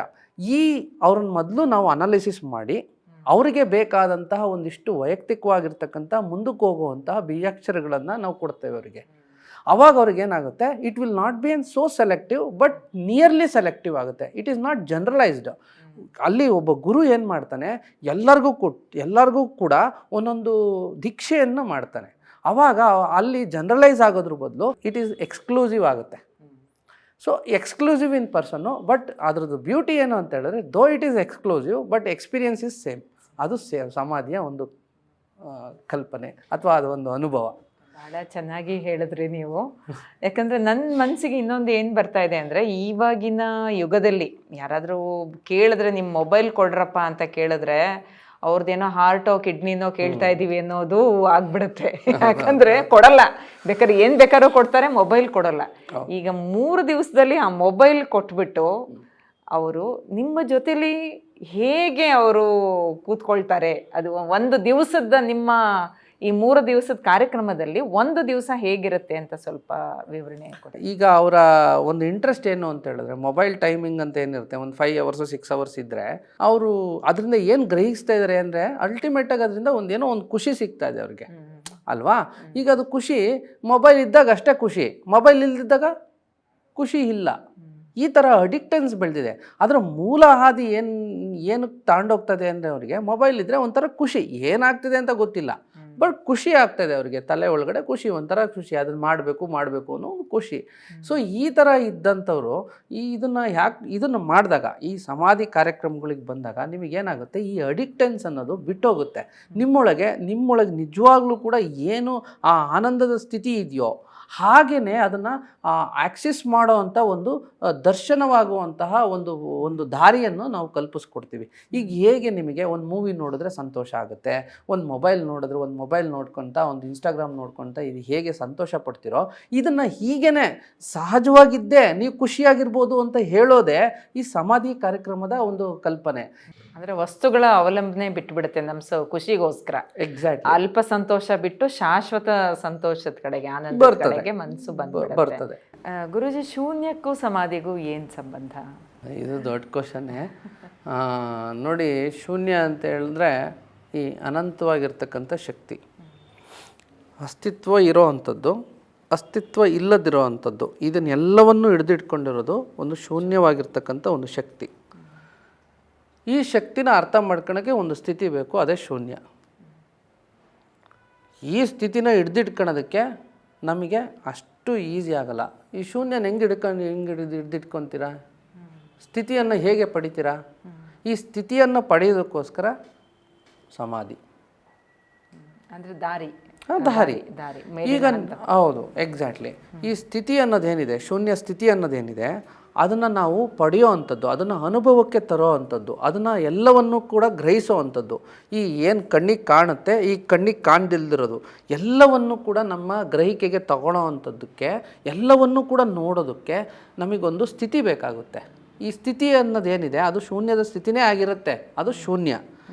ಅವ್ರನ್ನ ಮೊದಲು ನಾವು ಅನಾಲಿಸಿಸ್ ಮಾಡಿ ಅವರಿಗೆ ಬೇಕಾದಂತಹ ಒಂದಿಷ್ಟು ವೈಯಕ್ತಿಕವಾಗಿರ್ತಕ್ಕಂಥ ಮುಂದಕ್ಕೆ ಹೋಗುವಂತಹ ಬೀಜಾಕ್ಷರಗಳನ್ನು ನಾವು ಕೊಡ್ತೇವೆ ಅವರಿಗೆ. ಅವಾಗ ಅವ್ರಿಗೇನಾಗುತ್ತೆ, it will not be so selective but nearly selective ಆಗುತ್ತೆ. It is not generalised. ಅಲ್ಲಿ ಒಬ್ಬ ಗುರು ಏನು ಮಾಡ್ತಾನೆ, ಎಲ್ಲರಿಗೂ ಕೂಡ ಒಂದೊಂದು ದೀಕ್ಷೆಯನ್ನು ಮಾಡ್ತಾನೆ. ಆವಾಗ ಅಲ್ಲಿ ಜನರಲೈಸ್ ಆಗೋದ್ರ ಬದಲು ಇಟ್ ಈಸ್ ಎಕ್ಸ್ಕ್ಲೂಸಿವ್ ಆಗುತ್ತೆ. So exclusive in person, but ಅದ್ರದ್ದು ಬ್ಯೂಟಿ ಏನು ಅಂತ ಹೇಳಿದ್ರೆ, though it is exclusive but experience is same. ಅದು ಸಮಾಧಿಯ ಒಂದು ಕಲ್ಪನೆ ಅಥವಾ ಅದು ಒಂದು ಅನುಭವ. ಭಾಳ ಚೆನ್ನಾಗಿ ಹೇಳಿದ್ರಿ ನೀವು. ಯಾಕಂದರೆ ನನ್ನ ಮನಸ್ಸಿಗೆ ಇನ್ನೊಂದು ಏನು ಬರ್ತಾ ಇದೆ ಅಂದರೆ, ಇವಾಗಿನ ಯುಗದಲ್ಲಿ ಯಾರಾದರೂ ಕೇಳಿದ್ರೆ ನಿಮ್ಮ ಮೊಬೈಲ್ ಕೊಡ್ರಪ್ಪ ಅಂತ ಕೇಳಿದ್ರೆ ಅವ್ರದ್ದೇನೋ ಹಾರ್ಟೋ ಕಿಡ್ನಿನೋ ಕೇಳ್ತಾ ಇದ್ದೀವಿ ಅನ್ನೋದು ಆಗ್ಬಿಡುತ್ತೆ. ಯಾಕಂದರೆ ಕೊಡಲ್ಲ, ಬೇಕಾದ್ರೆ ಏನು ಬೇಕಾದ್ರೂ ಕೊಡ್ತಾರೆ, ಮೊಬೈಲ್ ಕೊಡಲ್ಲ. ಈಗ 3 ದಿವಸದಲ್ಲಿ ಆ ಮೊಬೈಲ್ ಕೊಟ್ಬಿಟ್ಟು ಅವರು ನಿಮ್ಮ ಜೊತೆಲಿ ಹೇಗೆ ಅವರು ಕೂತ್ಕೊಳ್ತಾರೆ, ಅದು ಒಂದು ದಿವಸದ ನಿಮ್ಮ ಈ 3 ದಿವಸದ ಕಾರ್ಯಕ್ರಮದಲ್ಲಿ ಒಂದು ದಿವಸ ಹೇಗಿರುತ್ತೆ ಅಂತ ಸ್ವಲ್ಪ ವಿವರಣೆ ಕೊಡಿ. ಈಗ ಅವರ ಒಂದು ಇಂಟ್ರೆಸ್ಟ್ ಏನು ಅಂತ ಹೇಳಿದ್ರೆ, ಮೊಬೈಲ್ ಟೈಮಿಂಗ್ ಅಂತ ಏನಿರುತ್ತೆ, ಒಂದು 5 hours 6 hours ಇದ್ದರೆ ಅವರು ಅದರಿಂದ ಏನು ಗ್ರಹಿಸ್ತಾ ಇದ್ದಾರೆ ಅಂದರೆ, ಅಲ್ಟಿಮೇಟಾಗಿ ಅದರಿಂದ ಒಂದು ಖುಷಿ ಸಿಗ್ತಾ ಇದೆ ಅವ್ರಿಗೆ ಅಲ್ವಾ. ಈಗ ಅದು ಖುಷಿ ಮೊಬೈಲ್ ಇದ್ದಾಗ ಅಷ್ಟೇ ಖುಷಿ, ಮೊಬೈಲ್ ಇಲ್ದಿದ್ದಾಗ ಖುಷಿ ಇಲ್ಲ. ಈ ಥರ ಅಡಿಕ್ಟೆನ್ಸ್ ಬೆಳೆದಿದೆ. ಅದರ ಮೂಲ ಹಾದಿ ಏನಕ್ಕೆ ತಗೊಂಡೋಗ್ತದೆ ಅಂದರೆ, ಅವರಿಗೆ ಮೊಬೈಲ್ ಇದ್ದರೆ ಒಂಥರ ಖುಷಿ, ಏನಾಗ್ತಿದೆ ಅಂತ ಗೊತ್ತಿಲ್ಲ, ಬಟ್ ಖುಷಿ ಆಗ್ತದೆ ಅವರಿಗೆ, ತಲೆ ಒಳಗಡೆ ಖುಷಿ, ಒಂಥರ ಖುಷಿ, ಅದನ್ನು ಮಾಡಬೇಕು ಅನ್ನೋ ಒಂದು ಖುಷಿ. ಸೊ ಈ ಥರ ಇದ್ದಂಥವ್ರು ಇದನ್ನು ಮಾಡಿದಾಗ, ಈ ಸಮಾಧಿ ಕಾರ್ಯಕ್ರಮಗಳಿಗೆ ಬಂದಾಗ ನಿಮಗೇನಾಗುತ್ತೆ, ಈ ಅಡಿಕ್ಟೆನ್ಸ್ ಅನ್ನೋದು ಬಿಟ್ಟೋಗುತ್ತೆ. ನಿಮ್ಮೊಳಗೆ ನಿಜವಾಗ್ಲೂ ಕೂಡ ಏನು ಆ ಆನಂದದ ಸ್ಥಿತಿ ಇದೆಯೋ ಹಾಗೆಯೇ ಅದನ್ನು ಆಕ್ಸೆಸ್ ಮಾಡೋ ಅಂಥ ಒಂದು ದರ್ಶನವಾಗುವಂತಹ ಒಂದು ದಾರಿಯನ್ನು ನಾವು ಕಲ್ಪಿಸ್ಕೊಡ್ತೀವಿ. ಈಗ ಹೇಗೆ ನಿಮಗೆ ಒಂದು ಮೂವಿ ನೋಡಿದ್ರೆ ಸಂತೋಷ ಆಗುತ್ತೆ, ಒಂದು ಮೊಬೈಲ್ ನೋಡ್ಕೊತ ಒಂದು ಇನ್ಸ್ಟಾಗ್ರಾಮ್ ನೋಡ್ಕೊತ ಇದು ಹೇಗೆ ಸಂತೋಷ ಪಡ್ತೀರೋ, ಇದನ್ನು ಹೀಗೇ ಸಹಜವಾಗಿದ್ದೇ ನೀವು ಖುಷಿಯಾಗಿರ್ಬೋದು ಅಂತ ಹೇಳೋದೇ ಈ ಸಮಾಧಿ ಕಾರ್ಯಕ್ರಮದ ಒಂದು ಕಲ್ಪನೆ. ಅಂದರೆ ವಸ್ತುಗಳ ಅವಲಂಬನೆ ಬಿಟ್ಟುಬಿಡುತ್ತೆ ನಮ್ಮ ಖುಷಿಗೋಸ್ಕರ. ಎಕ್ಸಾಕ್ಟ್. ಅಲ್ಪ ಸಂತೋಷ ಬಿಟ್ಟು ಶಾಶ್ವತ ಸಂತೋಷದ ಕಡೆಗೆ, ಆನಂದದ ಕಡೆಗೆ ಮನಸ್ಸು ಬರ್ತದೆ. ಗುರುಜಿ, ಶೂನ್ಯಕ್ಕೂ ಸಮಾಧಿಗೂ ಏನು ಸಂಬಂಧ? ಇದು ದೊಡ್ಡ ಕ್ವಶನ್ನೇ. ನೋಡಿ, ಶೂನ್ಯ ಅಂತ ಹೇಳಿದ್ರೆ ಈ ಅನಂತವಾಗಿರ್ತಕ್ಕಂಥ ಶಕ್ತಿ, ಅಸ್ತಿತ್ವ ಇರೋ ಅಂಥದ್ದು, ಅಸ್ತಿತ್ವ ಇಲ್ಲದಿರೋ ಅಂಥದ್ದು, ಇದನ್ನೆಲ್ಲವನ್ನು ಹಿಡಿದಿಟ್ಕೊಂಡಿರೋದು ಒಂದು ಶೂನ್ಯವಾಗಿರ್ತಕ್ಕಂಥ ಒಂದು ಶಕ್ತಿ. ಈ ಶಕ್ತಿನ ಅರ್ಥ ಮಾಡ್ಕೊಳ್ಳೋಕ್ಕೆ ಒಂದು ಸ್ಥಿತಿ ಬೇಕು, ಅದೇ ಶೂನ್ಯ. ಈ ಸ್ಥಿತಿನ ಹಿಡ್ದಿಟ್ಕೊಳ್ಳೋದಕ್ಕೆ ನಮಗೆ ಅಷ್ಟು ಈಸಿ ಆಗಲ್ಲ. ಈ ಶೂನ್ಯನ ಹೆಂಗೆ ಹಿಡ್ದಿಟ್ಕೊತೀರಾ? ಸ್ಥಿತಿಯನ್ನು ಹೇಗೆ ಪಡಿತೀರಾ? ಈ ಸ್ಥಿತಿಯನ್ನು ಪಡೆಯೋದಕ್ಕೋಸ್ಕರ ಸಮಾಧಿ ಅಂದರೆ ದಾರಿ. ಈಗ ಹೌದು, ಎಕ್ಸಾಕ್ಟ್ಲಿ. ಈ ಸ್ಥಿತಿ ಅನ್ನೋದೇನಿದೆ, ಶೂನ್ಯ ಸ್ಥಿತಿ ಅನ್ನೋದೇನಿದೆ, ಅದನ್ನು ನಾವು ಪಡೆಯೋ ಅಂಥದ್ದು, ಅದನ್ನು ಅನುಭವಕ್ಕೆ ತರೋ ಅಂಥದ್ದು, ಅದನ್ನು ಎಲ್ಲವನ್ನೂ ಕೂಡ ಗ್ರಹಿಸೋ ಅಂಥದ್ದು. ಈ ಏನು ಕಣ್ಣಿಗೆ ಕಾಣುತ್ತೆ, ಈ ಕಣ್ಣಿಗೆ ಕಾಣದಿಲ್ದಿರೋದು ಎಲ್ಲವನ್ನೂ ಕೂಡ ನಮ್ಮ ಗ್ರಹಿಕೆಗೆ ತಗೊಳ್ಳೋ ಅಂಥದ್ದಕ್ಕೆ, ಎಲ್ಲವನ್ನೂ ಕೂಡ ನೋಡೋದಕ್ಕೆ ನಮಗೊಂದು ಸ್ಥಿತಿ ಬೇಕಾಗುತ್ತೆ. ಈ ಸ್ಥಿತಿ ಅನ್ನೋದೇನಿದೆ ಅದು ಶೂನ್ಯದ ಸ್ಥಿತಿನೇ ಆಗಿರುತ್ತೆ, ಅದು ಶೂನ್ಯ.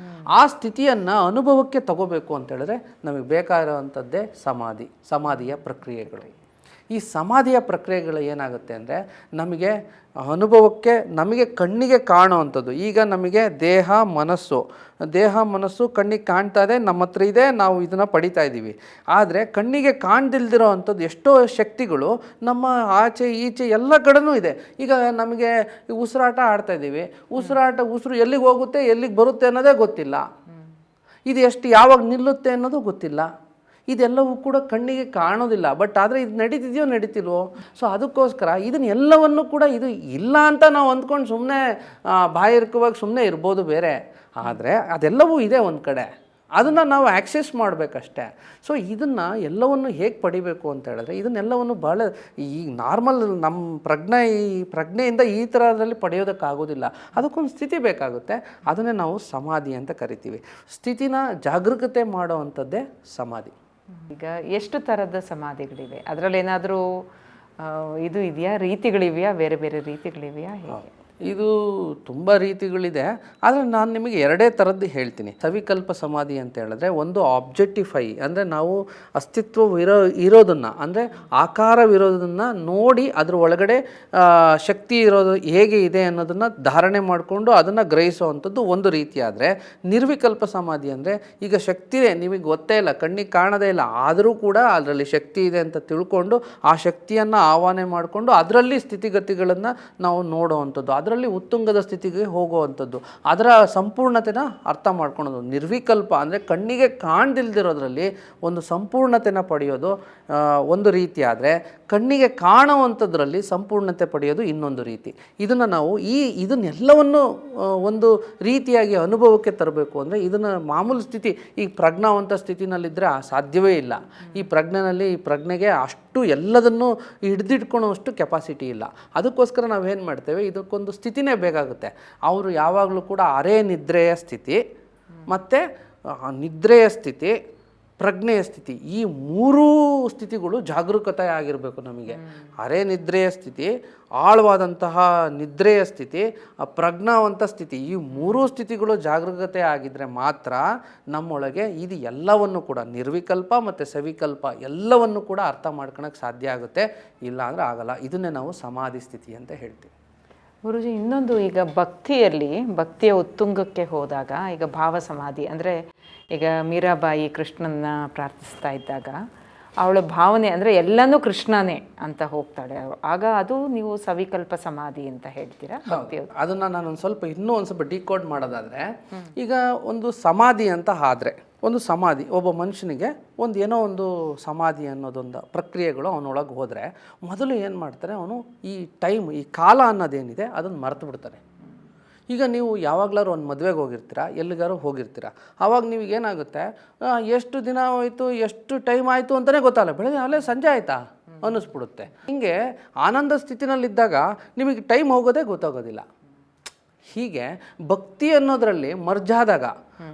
ಆ ಸ್ಥಿತಿಯನ್ನು ಅನುಭವಕ್ಕೆ ತಗೋಬೇಕು ಅಂತೇಳಿದ್ರೆ ನಮಗೆ ಬೇಕಾಗಿರೋವಂಥದ್ದೇ ಸಮಾಧಿಯ ಪ್ರಕ್ರಿಯೆಗಳು. ಈ ಸಮಾಧಿಯ ಪ್ರಕ್ರಿಯೆಗಳು ಏನಾಗುತ್ತೆ ಅಂದರೆ ನಮಗೆ ಅನುಭವಕ್ಕೆ, ನಮಗೆ ಕಣ್ಣಿಗೆ ಕಾಣೋ ಅಂಥದ್ದು. ಈಗ ನಮಗೆ ದೇಹ ಮನಸ್ಸು ಕಣ್ಣಿಗೆ ಕಾಣ್ತಾ ಇದೆ, ನಮ್ಮ ಹತ್ರ ಇದೆ, ನಾವು ಇದನ್ನು ಪಡಿತಾ ಇದ್ದೀವಿ. ಆದರೆ ಕಣ್ಣಿಗೆ ಕಾಣ್ದಿಲ್ದಿರೋ ಅಂಥದ್ದು ಎಷ್ಟೋ ಶಕ್ತಿಗಳು ನಮ್ಮ ಆಚೆ ಈಚೆ ಎಲ್ಲ ಕಡೆನೂ ಇದೆ. ಈಗ ನಮಗೆ ಉಸಿರಾಟ ಆಡ್ತಾ ಇದ್ದೀವಿ, ಉಸಿರು ಎಲ್ಲಿಗೆ ಹೋಗುತ್ತೆ ಎಲ್ಲಿಗೆ ಬರುತ್ತೆ ಅನ್ನೋದೇ ಗೊತ್ತಿಲ್ಲ. ಇದು ಯಾವಾಗ ನಿಲ್ಲುತ್ತೆ ಅನ್ನೋದು ಗೊತ್ತಿಲ್ಲ. ಇದೆಲ್ಲವೂ ಕೂಡ ಕಣ್ಣಿಗೆ ಕಾಣೋದಿಲ್ಲ. ಬಟ್ ಆದರೆ ಇದು ನಡೀತಿಲ್ವೋ? ಸೊ ಅದಕ್ಕೋಸ್ಕರ ಇದನ್ನೆಲ್ಲವನ್ನು ಕೂಡ ಇದು ಇಲ್ಲ ಅಂತ ನಾವು ಅಂದ್ಕೊಂಡು ಸುಮ್ಮನೆ ಬಾಯಿರ್ಕವಾಗಿ ಸುಮ್ಮನೆ ಇರ್ಬೋದು ಬೇರೆ. ಆದರೆ ಅದೆಲ್ಲವೂ ಇದೆ ಒಂದು ಕಡೆ, ಅದನ್ನು ನಾವು ಆ್ಯಕ್ಸೆಸ್ ಮಾಡಬೇಕಷ್ಟೆ. ಸೊ ಇದನ್ನು ಎಲ್ಲವನ್ನು ಹೇಗೆ ಪಡಿಬೇಕು ಅಂತ ಹೇಳಿದ್ರೆ ಇದನ್ನೆಲ್ಲವನ್ನು ಭಾಳ ಈ ನಾರ್ಮಲ್ ನಮ್ಮ ಪ್ರಜ್ಞೆಯಿಂದ ಈ ಥರದಲ್ಲಿ ಪಡೆಯೋದಕ್ಕಾಗೋದಿಲ್ಲ. ಅದಕ್ಕೊಂದು ಸ್ಥಿತಿ ಬೇಕಾಗುತ್ತೆ. ಅದನ್ನೇ ನಾವು ಸಮಾಧಿ ಅಂತ ಕರಿತೀವಿ. ಸ್ಥಿತಿನ ಜಾಗರೂಕತೆ ಮಾಡೋ ಅಂಥದ್ದೇ ಸಮಾಧಿ. ಈಗ ಎಷ್ಟು ಥರದ ಸಮಾಧಿಗಳಿವೆ? ಅದರಲ್ಲಿ ಏನಾದರೂ ಇದು ಇದೆಯಾ, ರೀತಿಗಳಿವೆಯಾ, ಬೇರೆ ಬೇರೆ ರೀತಿಗಳಿವೆಯಾ, ಹೇಗೆ? ಇದು ತುಂಬ ರೀತಿಗಳಿದೆ. ಆದರೆ ನಾನು ನಿಮಗೆ ಎರಡೇ ಥರದ್ದು ಹೇಳ್ತೀನಿ. ಸವಿಕಲ್ಪ ಸಮಾಧಿ ಅಂತ ಹೇಳಿದ್ರೆ ಒಂದು ಆಬ್ಜೆಕ್ಟಿಫೈ, ಅಂದರೆ ನಾವು ಇರೋದನ್ನು, ಅಂದರೆ ಆಕಾರವಿರೋದನ್ನು ನೋಡಿ ಅದ್ರ ಒಳಗಡೆ ಶಕ್ತಿ ಇರೋದು ಹೇಗೆ ಇದೆ ಅನ್ನೋದನ್ನು ಧಾರಣೆ ಮಾಡಿಕೊಂಡು ಅದನ್ನು ಗ್ರಹಿಸೋ ಅಂಥದ್ದು ಒಂದು ರೀತಿ. ಆದರೆ ನಿರ್ವಿಕಲ್ಪ ಸಮಾಧಿ ಅಂದರೆ ಈಗ ಶಕ್ತಿನೇ ನಿಮಗೆ ಗೊತ್ತೇ ಇಲ್ಲ, ಕಣ್ಣಿಗೆ ಕಾಣದೇ ಇಲ್ಲ, ಆದರೂ ಕೂಡ ಅದರಲ್ಲಿ ಶಕ್ತಿ ಇದೆ ಅಂತ ತಿಳ್ಕೊಂಡು ಆ ಶಕ್ತಿಯನ್ನು ಆವಾಹನೆ ಮಾಡಿಕೊಂಡು ಅದರಲ್ಲಿ ಸ್ಥಿತಿಗತಿಗಳನ್ನು ನಾವು ನೋಡೋ ಅಂಥದ್ದು, ಅದರಲ್ಲಿ ಉತ್ತುಂಗದ ಸ್ಥಿತಿಗೆ ಹೋಗುವಂಥದ್ದು, ಅದರ ಸಂಪೂರ್ಣತೆನ ಅರ್ಥ ಮಾಡ್ಕೊಳೋದು. ನಿರ್ವಿಕಲ್ಪ ಅಂದರೆ ಕಣ್ಣಿಗೆ ಕಾಣದಿಲ್ದಿರೋದ್ರಲ್ಲಿ ಒಂದು ಸಂಪೂರ್ಣತೆನ ಪಡೆಯೋದು ಒಂದು ರೀತಿ. ಆದರೆ ಕಣ್ಣಿಗೆ ಕಾಣುವಂಥದ್ರಲ್ಲಿ ಸಂಪೂರ್ಣತೆ ಪಡೆಯೋದು ಇನ್ನೊಂದು ರೀತಿ. ಇದನ್ನು ನಾವು ಇದನ್ನೆಲ್ಲವನ್ನು ಒಂದು ರೀತಿಯಾಗಿ ಅನುಭವಕ್ಕೆ ತರಬೇಕು ಅಂದರೆ ಇದನ್ನು ಮಾಮೂಲು ಸ್ಥಿತಿ, ಈ ಪ್ರಜ್ಞಾವಂತ ಸ್ಥಿತಿನಲ್ಲಿದ್ದರೆ ಸಾಧ್ಯವೇ ಇಲ್ಲ. ಈ ಪ್ರಜ್ಞೆಗೆ ಅಷ್ಟು ಎಲ್ಲದನ್ನು ಹಿಡಿದಿಟ್ಕೊಳ್ಳೋಷ್ಟು ಕೆಪಾಸಿಟಿ ಇಲ್ಲ. ಅದಕ್ಕೋಸ್ಕರ ನಾವೇನು ಮಾಡ್ತೇವೆ, ಇದಕ್ಕೊಂದು ಸ್ಥಿತಿನೇ ಬೇಕಾಗುತ್ತೆ. ಅವರು ಯಾವಾಗಲೂ ಕೂಡ ನಿದ್ರೆಯ ಸ್ಥಿತಿ ಮತ್ತು ನಿದ್ರೆಯ ಸ್ಥಿತಿ, ಪ್ರಜ್ಞೆಯ ಸ್ಥಿತಿ, ಈ ಮೂರೂ ಸ್ಥಿತಿಗಳು ಜಾಗರೂಕತೆ ಆಗಿರಬೇಕು ನಮಗೆ. ನಿದ್ರೆಯ ಸ್ಥಿತಿ, ಆಳವಾದಂತಹ ನಿದ್ರೆಯ ಸ್ಥಿತಿ, ಪ್ರಜ್ಞಾವಂತ ಸ್ಥಿತಿ, ಈ ಮೂರೂ ಸ್ಥಿತಿಗಳು ಜಾಗರೂಕತೆ ಆಗಿದ್ದರೆ ಮಾತ್ರ ನಮ್ಮೊಳಗೆ ಇದು ಎಲ್ಲವನ್ನು ಕೂಡ ನಿರ್ವಿಕಲ್ಪ ಮತ್ತು ಸವಿಕಲ್ಪ ಎಲ್ಲವನ್ನು ಕೂಡ ಅರ್ಥ ಮಾಡ್ಕೊಳಕ್ಕೆ ಸಾಧ್ಯ ಆಗುತ್ತೆ. ಇಲ್ಲ ಅಂದರೆ ಆಗಲ್ಲ. ಇದನ್ನೇ ನಾವು ಸಮಾಧಿ ಸ್ಥಿತಿ ಅಂತ ಹೇಳ್ತೀವಿ. ಗುರುಜಿ, ಇನ್ನೊಂದು, ಈಗ ಭಕ್ತಿಯ ಉತ್ತುಂಗಕ್ಕೆ ಹೋದಾಗ ಈಗ ಭಾವ ಸಮಾಧಿ ಅಂದರೆ ಈಗ ಮೀರಾಬಾಯಿ ಕೃಷ್ಣನ ಪ್ರಾರ್ಥಿಸ್ತಾ ಇದ್ದಾಗ ಅವಳ ಭಾವನೆ ಅಂದರೆ ಎಲ್ಲನೂ ಕೃಷ್ಣನೇ ಅಂತ ಹೋಗ್ತಾಳೆ. ಆಗ ಅದು ನೀವು ಸವಿಕಲ್ಪ ಸಮಾಧಿ ಅಂತ ಹೇಳ್ತೀರಾ? ಅದನ್ನು ನಾನು ಒಂದು ಸ್ವಲ್ಪ ಡಿಕೋಡ್ ಮಾಡೋದಾದರೆ, ಈಗ ಒಂದು ಸಮಾಧಿ ಅಂತ ಆದ್ರೆ, ಒಂದು ಸಮಾಧಿ ಒಬ್ಬ ಮನುಷ್ಯನಿಗೆ ಏನೋ ಒಂದು ಸಮಾಧಿ ಅನ್ನೋದೊಂದು ಪ್ರಕ್ರಿಯೆಗಳು ಅವನೊಳಗೆ ಹೋದರೆ ಮೊದಲು ಏನು ಮಾಡ್ತಾರೆ, ಅವನು ಈ ಕಾಲ ಅನ್ನೋದೇನಿದೆ ಅದನ್ನು ಮರೆತು ಬಿಡ್ತಾನೆ. ಈಗ ನೀವು ಯಾವಾಗಲಾರು ಒಂದು ಮದುವೆಗೆ ಹೋಗಿರ್ತೀರ, ಎಲ್ಲಿಗಾರು ಹೋಗಿರ್ತೀರ, ಆವಾಗ ನಿಮಗೇನಾಗುತ್ತೆ, ಎಷ್ಟು ದಿನ ಹೋಯಿತು, ಎಷ್ಟು ಟೈಮ್ ಆಯಿತು ಅಂತಲೇ ಗೊತ್ತಾಗಲ್ಲ. ಬೆಳಗ್ಗೆ ಅಲ್ಲೇ ಸಂಜೆ ಆಯಿತಾ ಅನ್ನಿಸ್ಬಿಡುತ್ತೆ. ಹೀಗೆ ಆನಂದ ಸ್ಥಿತಿನಲ್ಲಿದ್ದಾಗ ನಿಮಗೆ ಟೈಮ್ ಹೋಗೋದೇ ಗೊತ್ತಾಗೋದಿಲ್ಲ. ಹೀಗೆ ಭಕ್ತಿ ಅನ್ನೋದರಲ್ಲಿ ಮರ್ಜಾದಾಗ,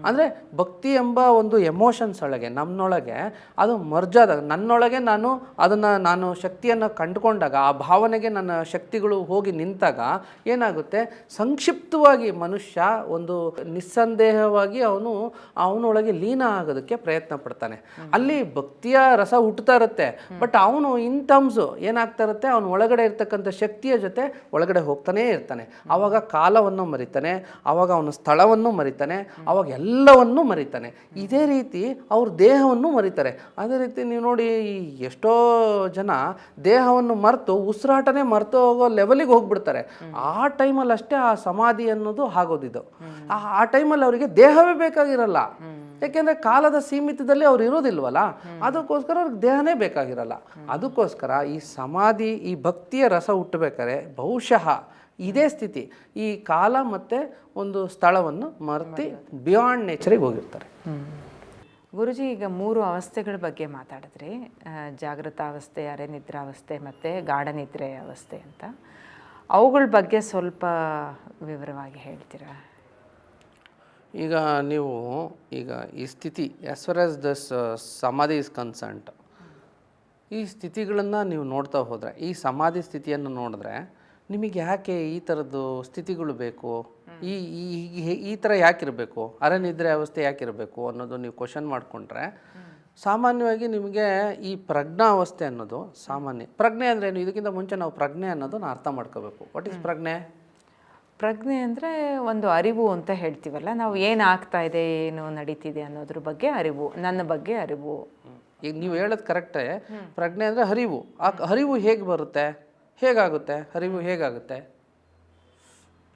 ಅಂದರೆ ಭಕ್ತಿ ಎಂಬ ಒಂದು ಎಮೋಷನ್ಸ್ ಒಳಗೆ ನಮ್ಮೊಳಗೆ ಅದು ಮರ್ಜಾದಾಗ, ನನ್ನೊಳಗೆ ನಾನು ಶಕ್ತಿಯನ್ನು ಕಂಡುಕೊಂಡಾಗ, ಆ ಭಾವನೆಗೆ ನನ್ನ ಶಕ್ತಿಗಳು ಹೋಗಿ ನಿಂತಾಗ ಏನಾಗುತ್ತೆ, ಸಂಕ್ಷಿಪ್ತವಾಗಿ ಮನುಷ್ಯ ಒಂದು ನಿಸ್ಸಂದೇಹವಾಗಿ ಅವನೊಳಗೆ ಲೀನ ಆಗೋದಕ್ಕೆ ಪ್ರಯತ್ನ ಪಡ್ತಾನೆ. ಅಲ್ಲಿ ಭಕ್ತಿಯ ರಸ ಹುಟ್ಟುತ್ತಾ ಇರುತ್ತೆ. ಬಟ್ ಅವನು ಇನ್ ಟರ್ಮ್ಸು ಏನಾಗ್ತಾ ಇರುತ್ತೆ, ಅವನ ಒಳಗಡೆ ಇರ್ತಕ್ಕಂಥ ಶಕ್ತಿಯ ಜೊತೆ ಒಳಗಡೆ ಹೋಗ್ತಾನೇ ಇರ್ತಾನೆ. ಆವಾಗ ಕಾಲವನ್ನು ಮರಿತಾನೆ, ಆವಾಗ ಅವನ ಸ್ಥಳವನ್ನು ಮರಿತಾನೆ, ಆವಾಗ ಎಲ್ಲವನ್ನೂ ಮರಿತಾನೆ. ಇದೇ ರೀತಿ ಅವ್ರ ದೇಹವನ್ನು ಮರಿತಾರೆ. ಅದೇ ರೀತಿ ನೀವು ನೋಡಿ, ಎಷ್ಟೋ ಜನ ದೇಹವನ್ನು ಮರೆತು ಉಸಿರಾಟನೇ ಮರೆತು ಹೋಗೋ ಲೆವೆಲಿಗೆ ಹೋಗ್ಬಿಡ್ತಾರೆ. ಆ ಟೈಮಲ್ಲಿ ಅಷ್ಟೇ ಆ ಸಮಾಧಿ ಅನ್ನೋದು ಆಗೋದಿದ್ದು. ಆ ಟೈಮಲ್ಲಿ ಅವರಿಗೆ ದೇಹವೇ ಬೇಕಾಗಿರಲ್ಲ. ಯಾಕೆಂದರೆ ಕಾಲದ ಸೀಮಿತದಲ್ಲಿ ಅವ್ರು ಇರೋದಿಲ್ವಲ್ಲ, ಅದಕ್ಕೋಸ್ಕರ ಅವ್ರಿಗೆ ದೇಹನೇ ಬೇಕಾಗಿರಲ್ಲ. ಅದಕ್ಕೋಸ್ಕರ ಈ ಸಮಾಧಿ, ಈ ಭಕ್ತಿಯ ರಸ ಹುಟ್ಟಬೇಕಾದ್ರೆ ಬಹುಶಃ ಇದೇ ಸ್ಥಿತಿ, ಈ ಕಾಲ ಮತ್ತು ಒಂದು ಸ್ಥಳವನ್ನು ಮರೆತು ಬಿಯಾಂಡ್ ನೇಚರಿಗೆ ಹೋಗಿರ್ತಾರೆ. ಗುರುಜಿ, ಈಗ 3 ಅವಸ್ಥೆಗಳ ಬಗ್ಗೆ ಮಾತಾಡಿದ್ರಿ, ಜಾಗೃತ ಅವಸ್ಥೆ, ನಿದ್ರಾವಸ್ಥೆ ಮತ್ತು ಗಾಢ ನಿದ್ರೆ ಅವಸ್ಥೆ ಅಂತ. ಅವುಗಳ ಬಗ್ಗೆ ಸ್ವಲ್ಪ ವಿವರವಾಗಿ ಹೇಳ್ತೀರಾ? ಈಗ ನೀವು ಈಗ ಈ ಸ್ಥಿತಿ ಆ್ಯಸ್ ಫಾರ್ ಆಸ್ ದಿಸ್ ಸಮಾಧಿ ಇಸ್ ಕನ್ಸರ್ನ್ಡ್, ಈ ಸ್ಥಿತಿಗಳನ್ನು ನೀವು ನೋಡ್ತಾ ಹೋದರೆ, ಈ ಸಮಾಧಿ ಸ್ಥಿತಿಯನ್ನು ನೋಡಿದ್ರೆ ನಿಮಗೆ ಯಾಕೆ ಈ ಥರದ್ದು ಸ್ಥಿತಿಗಳು ಬೇಕು, ಈ ಈ ಥರ ಯಾಕಿರಬೇಕು, ಅರೆನಿದ್ರೆ ಅವಸ್ಥೆ ಯಾಕಿರಬೇಕು ಅನ್ನೋದು ನೀವು ಕ್ವಶನ್ ಮಾಡಿಕೊಂಡ್ರೆ, ಸಾಮಾನ್ಯವಾಗಿ ನಿಮಗೆ ಈ ಪ್ರಜ್ಞಾವಸ್ಥೆ ಅನ್ನೋದು ಸಾಮಾನ್ಯ. ಪ್ರಜ್ಞೆ ಅಂದರೆ ಏನು? ಇದಕ್ಕಿಂತ ಮುಂಚೆ ನಾವು ಪ್ರಜ್ಞೆ ಅನ್ನೋದನ್ನ ಅರ್ಥ ಮಾಡ್ಕೋಬೇಕು. ವಾಟ್ ಈಸ್ ಪ್ರಜ್ಞೆ? ಪ್ರಜ್ಞೆ ಅಂದರೆ ಒಂದು ಅರಿವು ಅಂತ ಹೇಳ್ತೀವಲ್ಲ, ನಾವು ಏನು ಆಗ್ತಾ ಇದೆ, ಏನು ನಡೀತಿದೆ ಅನ್ನೋದ್ರ ಬಗ್ಗೆ ಅರಿವು, ನನ್ನ ಬಗ್ಗೆ ಅರಿವು. ಈಗ ನೀವು ಹೇಳೋದು ಕರೆಕ್ಟೇ. ಪ್ರಜ್ಞೆ ಅಂದರೆ ಹರಿವು. ಆ ಹರಿವು ಹೇಗೆ ಬರುತ್ತೆ, ಹೇಗಾಗುತ್ತೆ ಹರಿವು, ಹೇಗಾಗುತ್ತೆ,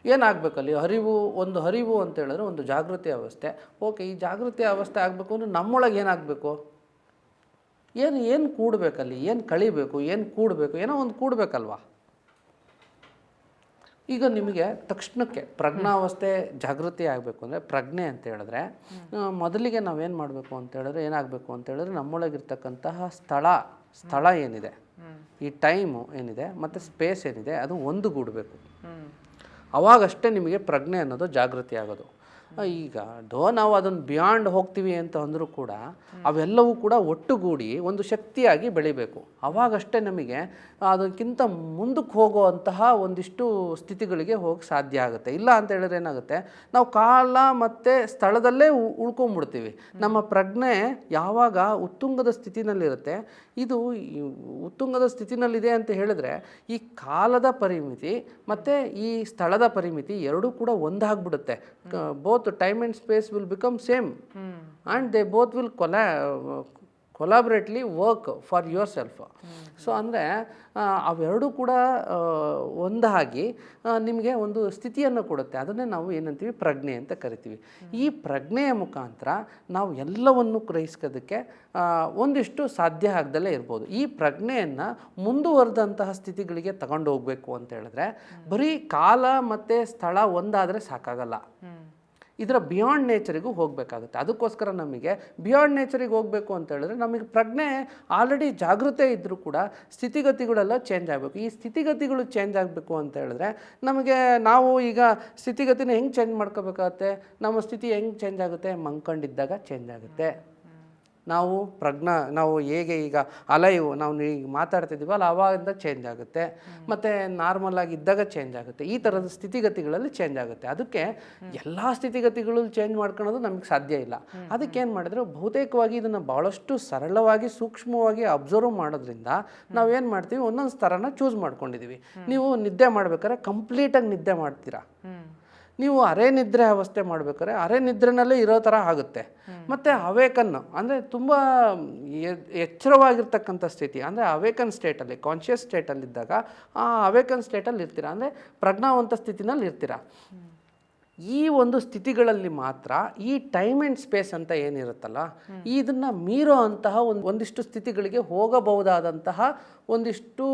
ಏನಾಗಬೇಕಲ್ಲಿ ಹರಿವು? ಒಂದು ಹರಿವು ಅಂತ ಹೇಳಿದ್ರೆ ಒಂದು ಜಾಗೃತಿ ಅವಸ್ಥೆ. ಓಕೆ, ಈ ಜಾಗೃತಿ ಅವಸ್ಥೆ ಆಗಬೇಕು ಅಂದರೆ ನಮ್ಮೊಳಗೆ ಏನಾಗಬೇಕು, ಏನು ಕೂಡಬೇಕಲ್ಲಿ, ಏನು ಕಳಿಬೇಕು, ಏನು ಕೂಡಬೇಕು, ಏನೋ ಒಂದು ಕೂಡಬೇಕಲ್ವಾ? ಈಗ ನಿಮಗೆ ತಕ್ಷಣಕ್ಕೆ ಪ್ರಜ್ಞಾವಸ್ಥೆ ಜಾಗೃತಿ ಆಗಬೇಕು ಅಂದರೆ, ಪ್ರಜ್ಞೆ ಅಂತ ಹೇಳಿದ್ರೆ ಮೊದಲಿಗೆ ನಾವೇನು ಮಾಡಬೇಕು ಅಂತ ಹೇಳಿದ್ರೆ, ಏನಾಗಬೇಕು ಅಂತ ಹೇಳಿದ್ರೆ ನಮ್ಮೊಳಗಿರ್ತಕ್ಕಂತಹ ಸ್ಥಳ ಏನಿದೆ, ಈ ಟೈಮು ಏನಿದೆ ಮತ್ತು ಸ್ಪೇಸ್ ಏನಿದೆ, ಅದು ಒಂದುಗೂಡಬೇಕು. ಅವಾಗಷ್ಟೇ ನಿಮಗೆ ಪ್ರಜ್ಞೆ ಅನ್ನೋದು ಜಾಗೃತಿ ಆಗೋದು. ಈಗ ನಾವು ಅದನ್ನು ಬಿಯಾಂಡ್ ಹೋಗ್ತೀವಿ ಅಂತ ಅಂದರೂ ಕೂಡ ಅವೆಲ್ಲವೂ ಕೂಡ ಒಟ್ಟುಗೂಡಿ ಒಂದು ಶಕ್ತಿಯಾಗಿ ಬೆಳಿಬೇಕು. ಅವಾಗಷ್ಟೇ ನಮಗೆ ಅದಕ್ಕಿಂತ ಮುಂದಕ್ಕೆ ಹೋಗುವಂತಹ ಒಂದಿಷ್ಟು ಸ್ಥಿತಿಗಳಿಗೆ ಹೋಗಿ ಸಾಧ್ಯ ಆಗುತ್ತೆ. ಇಲ್ಲ ಅಂತ ಹೇಳಿದ್ರೆ ಏನಾಗುತ್ತೆ, ನಾವು ಕಾಲ ಮತ್ತು ಸ್ಥಳದಲ್ಲೇ ಉಳ್ಕೊಂಬಿಡ್ತೀವಿ. ನಮ್ಮ ಪ್ರಜ್ಞೆ ಯಾವಾಗ ಉತ್ತುಂಗದ ಸ್ಥಿತಿನಲ್ಲಿರುತ್ತೆ, ಇದು ಉತ್ತುಂಗದ ಸ್ಥಿತಿನಲ್ಲಿದೆ ಅಂತ ಹೇಳಿದ್ರೆ ಈ ಕಾಲದ ಪರಿಮಿತಿ ಮತ್ತು ಈ ಸ್ಥಳದ ಪರಿಮಿತಿ ಎರಡೂ ಕೂಡ ಒಂದಾಗ್ಬಿಡುತ್ತೆ. Both time and space will become same and they both will collaboratively work for yourself. So ಅಂದರೆ ಅವೆರಡೂ ಕೂಡ ಒಂದಾಗಿ ನಿಮಗೆ ಒಂದು ಸ್ಥಿತಿಯನ್ನು ಕೊಡುತ್ತೆ. ಅದನ್ನೇ ನಾವು ಏನಂತೀವಿ, ಪ್ರಜ್ಞೆ ಅಂತ ಕರಿತೀವಿ. ಈ ಪ್ರಜ್ಞೆಯ ಮುಖಾಂತರ ನಾವು ಎಲ್ಲವನ್ನು ಗ್ರಹಿಸೋದಕ್ಕೆ ಒಂದಿಷ್ಟು ಸಾಧ್ಯ ಆಗದಲ್ಲೇ ಇರ್ಬೋದು. ಈ ಪ್ರಜ್ಞೆಯನ್ನು ಮುಂದುವರೆದಂತಹ ಸ್ಥಿತಿಗಳಿಗೆ ತಗೊಂಡು ಹೋಗಬೇಕು ಅಂತ ಹೇಳಿದ್ರೆ ಬರೀ ಕಾಲ ಮತ್ತು ಸ್ಥಳ ಒಂದಾದರೆ ಸಾಕಾಗಲ್ಲ. ಇದರ ಬಿಯಾಂಡ್ ನೇಚರಿಗೂ ಹೋಗಬೇಕಾಗುತ್ತೆ. ಅದಕ್ಕೋಸ್ಕರ ನಮಗೆ ಬಿಯಾಂಡ್ ನೇಚರಿಗೆ ಹೋಗಬೇಕು ಅಂತ ಹೇಳಿದ್ರೆ ನಮಗೆ ಪ್ರಜ್ಞೆ ಆಲ್ರೆಡಿ ಜಾಗೃತೆ ಇದ್ದರೂ ಕೂಡ ಸ್ಥಿತಿಗತಿಗಳೆಲ್ಲ ಚೇಂಜ್ ಆಗಬೇಕು. ಈ ಸ್ಥಿತಿಗತಿಗಳು ಚೇಂಜ್ ಆಗಬೇಕು ಅಂತ ಹೇಳಿದ್ರೆ ನಮಗೆ ನಾವು ಈಗ ಸ್ಥಿತಿಗತಿನ ಹೆಂಗೆ ಚೇಂಜ್ ಮಾಡ್ಕೋಬೇಕಾಗತ್ತೆ, ನಮ್ಮ ಸ್ಥಿತಿ ಹೆಂಗೆ ಚೇಂಜ್ ಆಗುತ್ತೆ, ಮಂಕೊಂಡಿದ್ದಾಗ ಚೇಂಜ್ ಆಗುತ್ತೆ. ನಾವು ಹೇಗೆ ಈಗ ಅಲೈವ್ ನಾವು ಈಗ ಮಾತಾಡ್ತಿದ್ದೀವಲ್ಲ ಅವಾಗಿಂದ ಚೇಂಜ್ ಆಗುತ್ತೆ, ಮತ್ತು ನಾರ್ಮಲ್ ಆಗಿ ಇದ್ದಾಗ ಚೇಂಜ್ ಆಗುತ್ತೆ. ಈ ಥರದ ಸ್ಥಿತಿಗತಿಗಳಲ್ಲಿ ಚೇಂಜ್ ಆಗುತ್ತೆ. ಅದಕ್ಕೆ ಎಲ್ಲ ಸ್ಥಿತಿಗತಿಗಳಲ್ಲಿ ಚೇಂಜ್ ಮಾಡ್ಕೊಳ್ಳೋದು ನಮಗೆ ಸಾಧ್ಯ ಇಲ್ಲ. ಅದಕ್ಕೇನು ಮಾಡಿದ್ರೆ ಬಹುತೇಕವಾಗಿ ಇದನ್ನು ಭಾಳಷ್ಟು ಸರಳವಾಗಿ ಸೂಕ್ಷ್ಮವಾಗಿ ಅಬ್ಸರ್ವ್ ಮಾಡೋದ್ರಿಂದ ನಾವೇನು ಮಾಡ್ತೀವಿ, ಒಂದೊಂದು ಸ್ತರನ ಚೂಸ್ ಮಾಡ್ಕೊಂಡಿದ್ದೀವಿ. ನೀವು ನಿದ್ದೆ ಮಾಡ್ಬೇಕಾದ್ರೆ ಕಂಪ್ಲೀಟಾಗಿ ನಿದ್ದೆ ಮಾಡ್ತೀರಾ, ನೀವು ಅರೆ ನಿದ್ರೆ ಅವಸ್ಥೆ ಮಾಡ್ಬೇಕಾದ್ರೆ ಅರೆ ನಿದ್ರೆನಲ್ಲೇ ಇರೋ ಥರ ಆಗುತ್ತೆ. ಮತ್ತು ಅವೇಕನ್ನು ಅಂದರೆ ತುಂಬ ಎಚ್ಚರವಾಗಿರ್ತಕ್ಕಂಥ ಸ್ಥಿತಿ ಅಂದರೆ ಅವೇಕನ್ ಸ್ಟೇಟಲ್ಲಿ, ಕಾನ್ಷಿಯಸ್ ಸ್ಟೇಟಲ್ಲಿದ್ದಾಗ ಆ ಅವೇಕನ್ ಸ್ಟೇಟಲ್ಲಿ ಇರ್ತೀರ, ಅಂದರೆ ಪ್ರಜ್ಞಾವಂತ ಸ್ಥಿತಿನಲ್ಲಿ ಇರ್ತೀರ. ಈ ಒಂದು ಸ್ಥಿತಿಗಳಲ್ಲಿ ಮಾತ್ರ ಈ ಟೈಮ್ ಆ್ಯಂಡ್ ಸ್ಪೇಸ್ ಅಂತ ಏನಿರುತ್ತಲ್ಲ, ಇದನ್ನು ಮೀರೋ ಅಂತಹ ಒಂದಿಷ್ಟು ಸ್ಥಿತಿಗಳಿಗೆ ಹೋಗಬಹುದಾದಂತಹ ಒಂದಿಷ್ಟು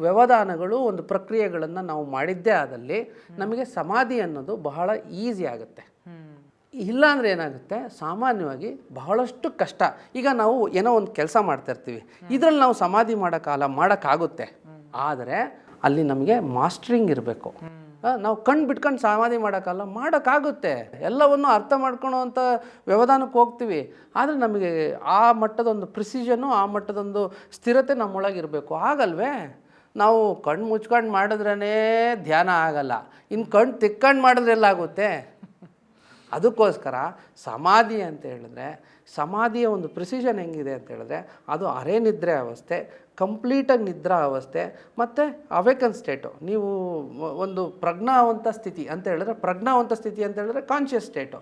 ವ್ಯವಧಾನಗಳು, ಒಂದು ಪ್ರಕ್ರಿಯೆಗಳನ್ನು ನಾವು ಮಾಡಿದ್ದೇ ಆದಲ್ಲಿ ನಮಗೆ ಸಮಾಧಿ ಅನ್ನೋದು ಬಹಳ ಈಸಿ ಆಗುತ್ತೆ. ಇಲ್ಲ ಅಂದರೆ ಏನಾಗುತ್ತೆ, ಸಾಮಾನ್ಯವಾಗಿ ಬಹಳಷ್ಟು ಕಷ್ಟ. ಈಗ ನಾವು ಏನೋ ಒಂದು ಕೆಲಸ ಮಾಡ್ತಾಯಿರ್ತೀವಿ, ಇದರಲ್ಲಿ ನಾವು ಸಮಾಧಿ ಮಾಡೋಕ್ಕಾಗುತ್ತೆ, ಆದರೆ ಅಲ್ಲಿ ನಮಗೆ ಮಾಸ್ಟರಿಂಗ್ ಇರಬೇಕು. ನಾವು ಕಣ್ಣು ಬಿಟ್ಕೊಂಡು ಸಮಾಧಿ ಮಾಡೋಕ್ಕಾಗುತ್ತೆ, ಎಲ್ಲವನ್ನು ಅರ್ಥ ಮಾಡ್ಕೊಳ್ಳೋವಂಥ ವ್ಯವಧಾನಕ್ಕೆ ಹೋಗ್ತೀವಿ. ಆದರೆ ನಮಗೆ ಆ ಮಟ್ಟದೊಂದು ಪ್ರಿಸಿಷನ್ನು, ಆ ಮಟ್ಟದೊಂದು ಸ್ಥಿರತೆ ನಮ್ಮೊಳಗಿರಬೇಕು. ಆಗಲ್ವೇ? ನಾವು ಕಣ್ಣು ಮುಚ್ಕೊಂಡು ಮಾಡಿದ್ರೇ ಧ್ಯಾನ ಆಗಲ್ಲ, ಇನ್ನು ಕಣ್ಣು ತಿಕ್ಕೊಂಡು ಮಾಡಿದ್ರೆಲ್ಲ ಆಗುತ್ತೆ. ಅದಕ್ಕೋಸ್ಕರ ಸಮಾಧಿ ಅಂತ ಹೇಳಿದ್ರೆ, ಸಮಾಧಿಯ ಒಂದು ಪ್ರಿಸಿಷನ್ ಹೆಂಗಿದೆ ಅಂತ ಹೇಳಿದ್ರೆ ಅದು ಅರೆ ನಿದ್ರೆ ಅವಸ್ಥೆ, ಕಂಪ್ಲೀಟಾಗಿ ನಿದ್ರಾ ಅವಸ್ಥೆ ಮತ್ತು ಅವೇಕನ್ ಸ್ಟೇಟು. ನೀವು ಒಂದು ಪ್ರಜ್ಞಾವಂತ ಸ್ಥಿತಿ ಅಂತ ಹೇಳಿದ್ರೆ, ಪ್ರಜ್ಞಾವಂತ ಸ್ಥಿತಿ ಅಂತ ಹೇಳಿದ್ರೆ ಕಾನ್ಷಿಯಸ್ ಸ್ಟೇಟು.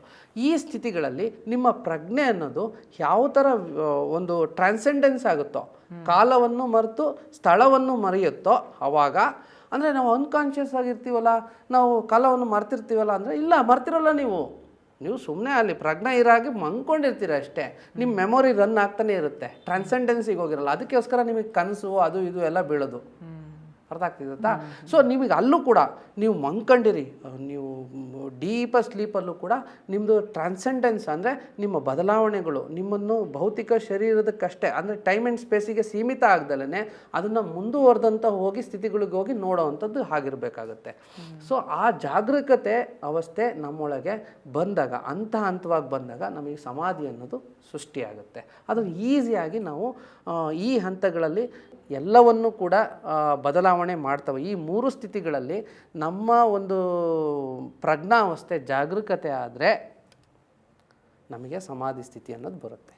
ಈ ಸ್ಥಿತಿಗಳಲ್ಲಿ ನಿಮ್ಮ ಪ್ರಜ್ಞೆ ಅನ್ನೋದು ಯಾವ ಥರ ಒಂದು ಟ್ರಾನ್ಸೆಂಡೆನ್ಸ್ ಆಗುತ್ತೋ, ಕಾಲವನ್ನು ಮರೆತು ಸ್ಥಳವನ್ನು ಮರೆಯುತ್ತೋ ಅವಾಗ, ಅಂದರೆ ನಾವು ಅನ್ಕಾನ್ಷಿಯಸ್ ಆಗಿರ್ತೀವಲ್ಲ, ನಾವು ಕಾಲವನ್ನು ಮರ್ತಿರ್ತೀವಲ್ಲ ಅಂದರೆ, ಇಲ್ಲ ಮರ್ತಿರಲ್ಲ, ನೀವು ಸುಮ್ಮನೆ ಅಲ್ಲಿ ಪ್ರಜ್ಞೆ ಇರಾಗಿ ಮಂಕೊಂಡಿರ್ತೀರ ಅಷ್ಟೇ. ನಿಮ್ಮ ಮೆಮೊರಿ ರನ್ ಆಗ್ತಾನೆ ಇರುತ್ತೆ, ಟ್ರಾನ್ಸೆಂಡೆನ್ಸಿಗೆ ಹೋಗಿರಲ್ಲ. ಅದಕ್ಕೋಸ್ಕರ ನಿಮಗೆ ಕನಸು ಅದು ಇದು ಎಲ್ಲ ಬೀಳೋದು. ಅರ್ಥ ಆಗ್ತಿದತ್ತಾ? ಸೊ ನೀವೀಗ ಅಲ್ಲೂ ಕೂಡ ನೀವು ಮಂಕೊಂಡಿರಿ, ನೀವು ಡೀಪರ್ ಸ್ಲೀಪಲ್ಲೂ ಕೂಡ ನಿಮ್ಮದು ಟ್ರಾನ್ಸೆಂಡೆನ್ಸ್ ಅಂದರೆ ನಿಮ್ಮ ಬದಲಾವಣೆಗಳು ನಿಮ್ಮನ್ನು ಭೌತಿಕ ಶರೀರದಕ್ಕಷ್ಟೇ ಅಂದರೆ ಟೈಮ್ ಆ್ಯಂಡ್ ಸ್ಪೇಸಿಗೆ ಸೀಮಿತ ಆಗ್ದಲೇ ಅದನ್ನು ಮುಂದುವರೆದಂಥ ಹೋಗಿ ಸ್ಥಿತಿಗಳಿಗೆ ಹೋಗಿ ನೋಡೋವಂಥದ್ದು ಆಗಿರಬೇಕಾಗತ್ತೆ. ಸೊ ಆ ಜಾಗರೂಕತೆ ಅವಸ್ಥೆ ನಮ್ಮೊಳಗೆ ಬಂದಾಗ ಹಂತವಾಗಿ ಬಂದಾಗ ನಮಗೆ ಸಮಾಧಿ ಅನ್ನೋದು ಸೃಷ್ಟಿಯಾಗುತ್ತೆ. ಅದನ್ನು ಈಸಿಯಾಗಿ ನಾವು ಈ ಹಂತಗಳಲ್ಲಿ ಎಲ್ಲವನ್ನೂ ಕೂಡ ಬದಲಾವಣೆ ಮಾಡ್ತವೆ. ಈ 3 ಸ್ಥಿತಿಗಳಲ್ಲಿ ನಮ್ಮ ಒಂದು ಪ್ರಜ್ಞಾವಸ್ಥೆ ಜಾಗರೂಕತೆ ಆದರೆ ನಮಗೆ ಸಮಾಧಿ ಸ್ಥಿತಿ ಅನ್ನೋದು ಬರುತ್ತೆ.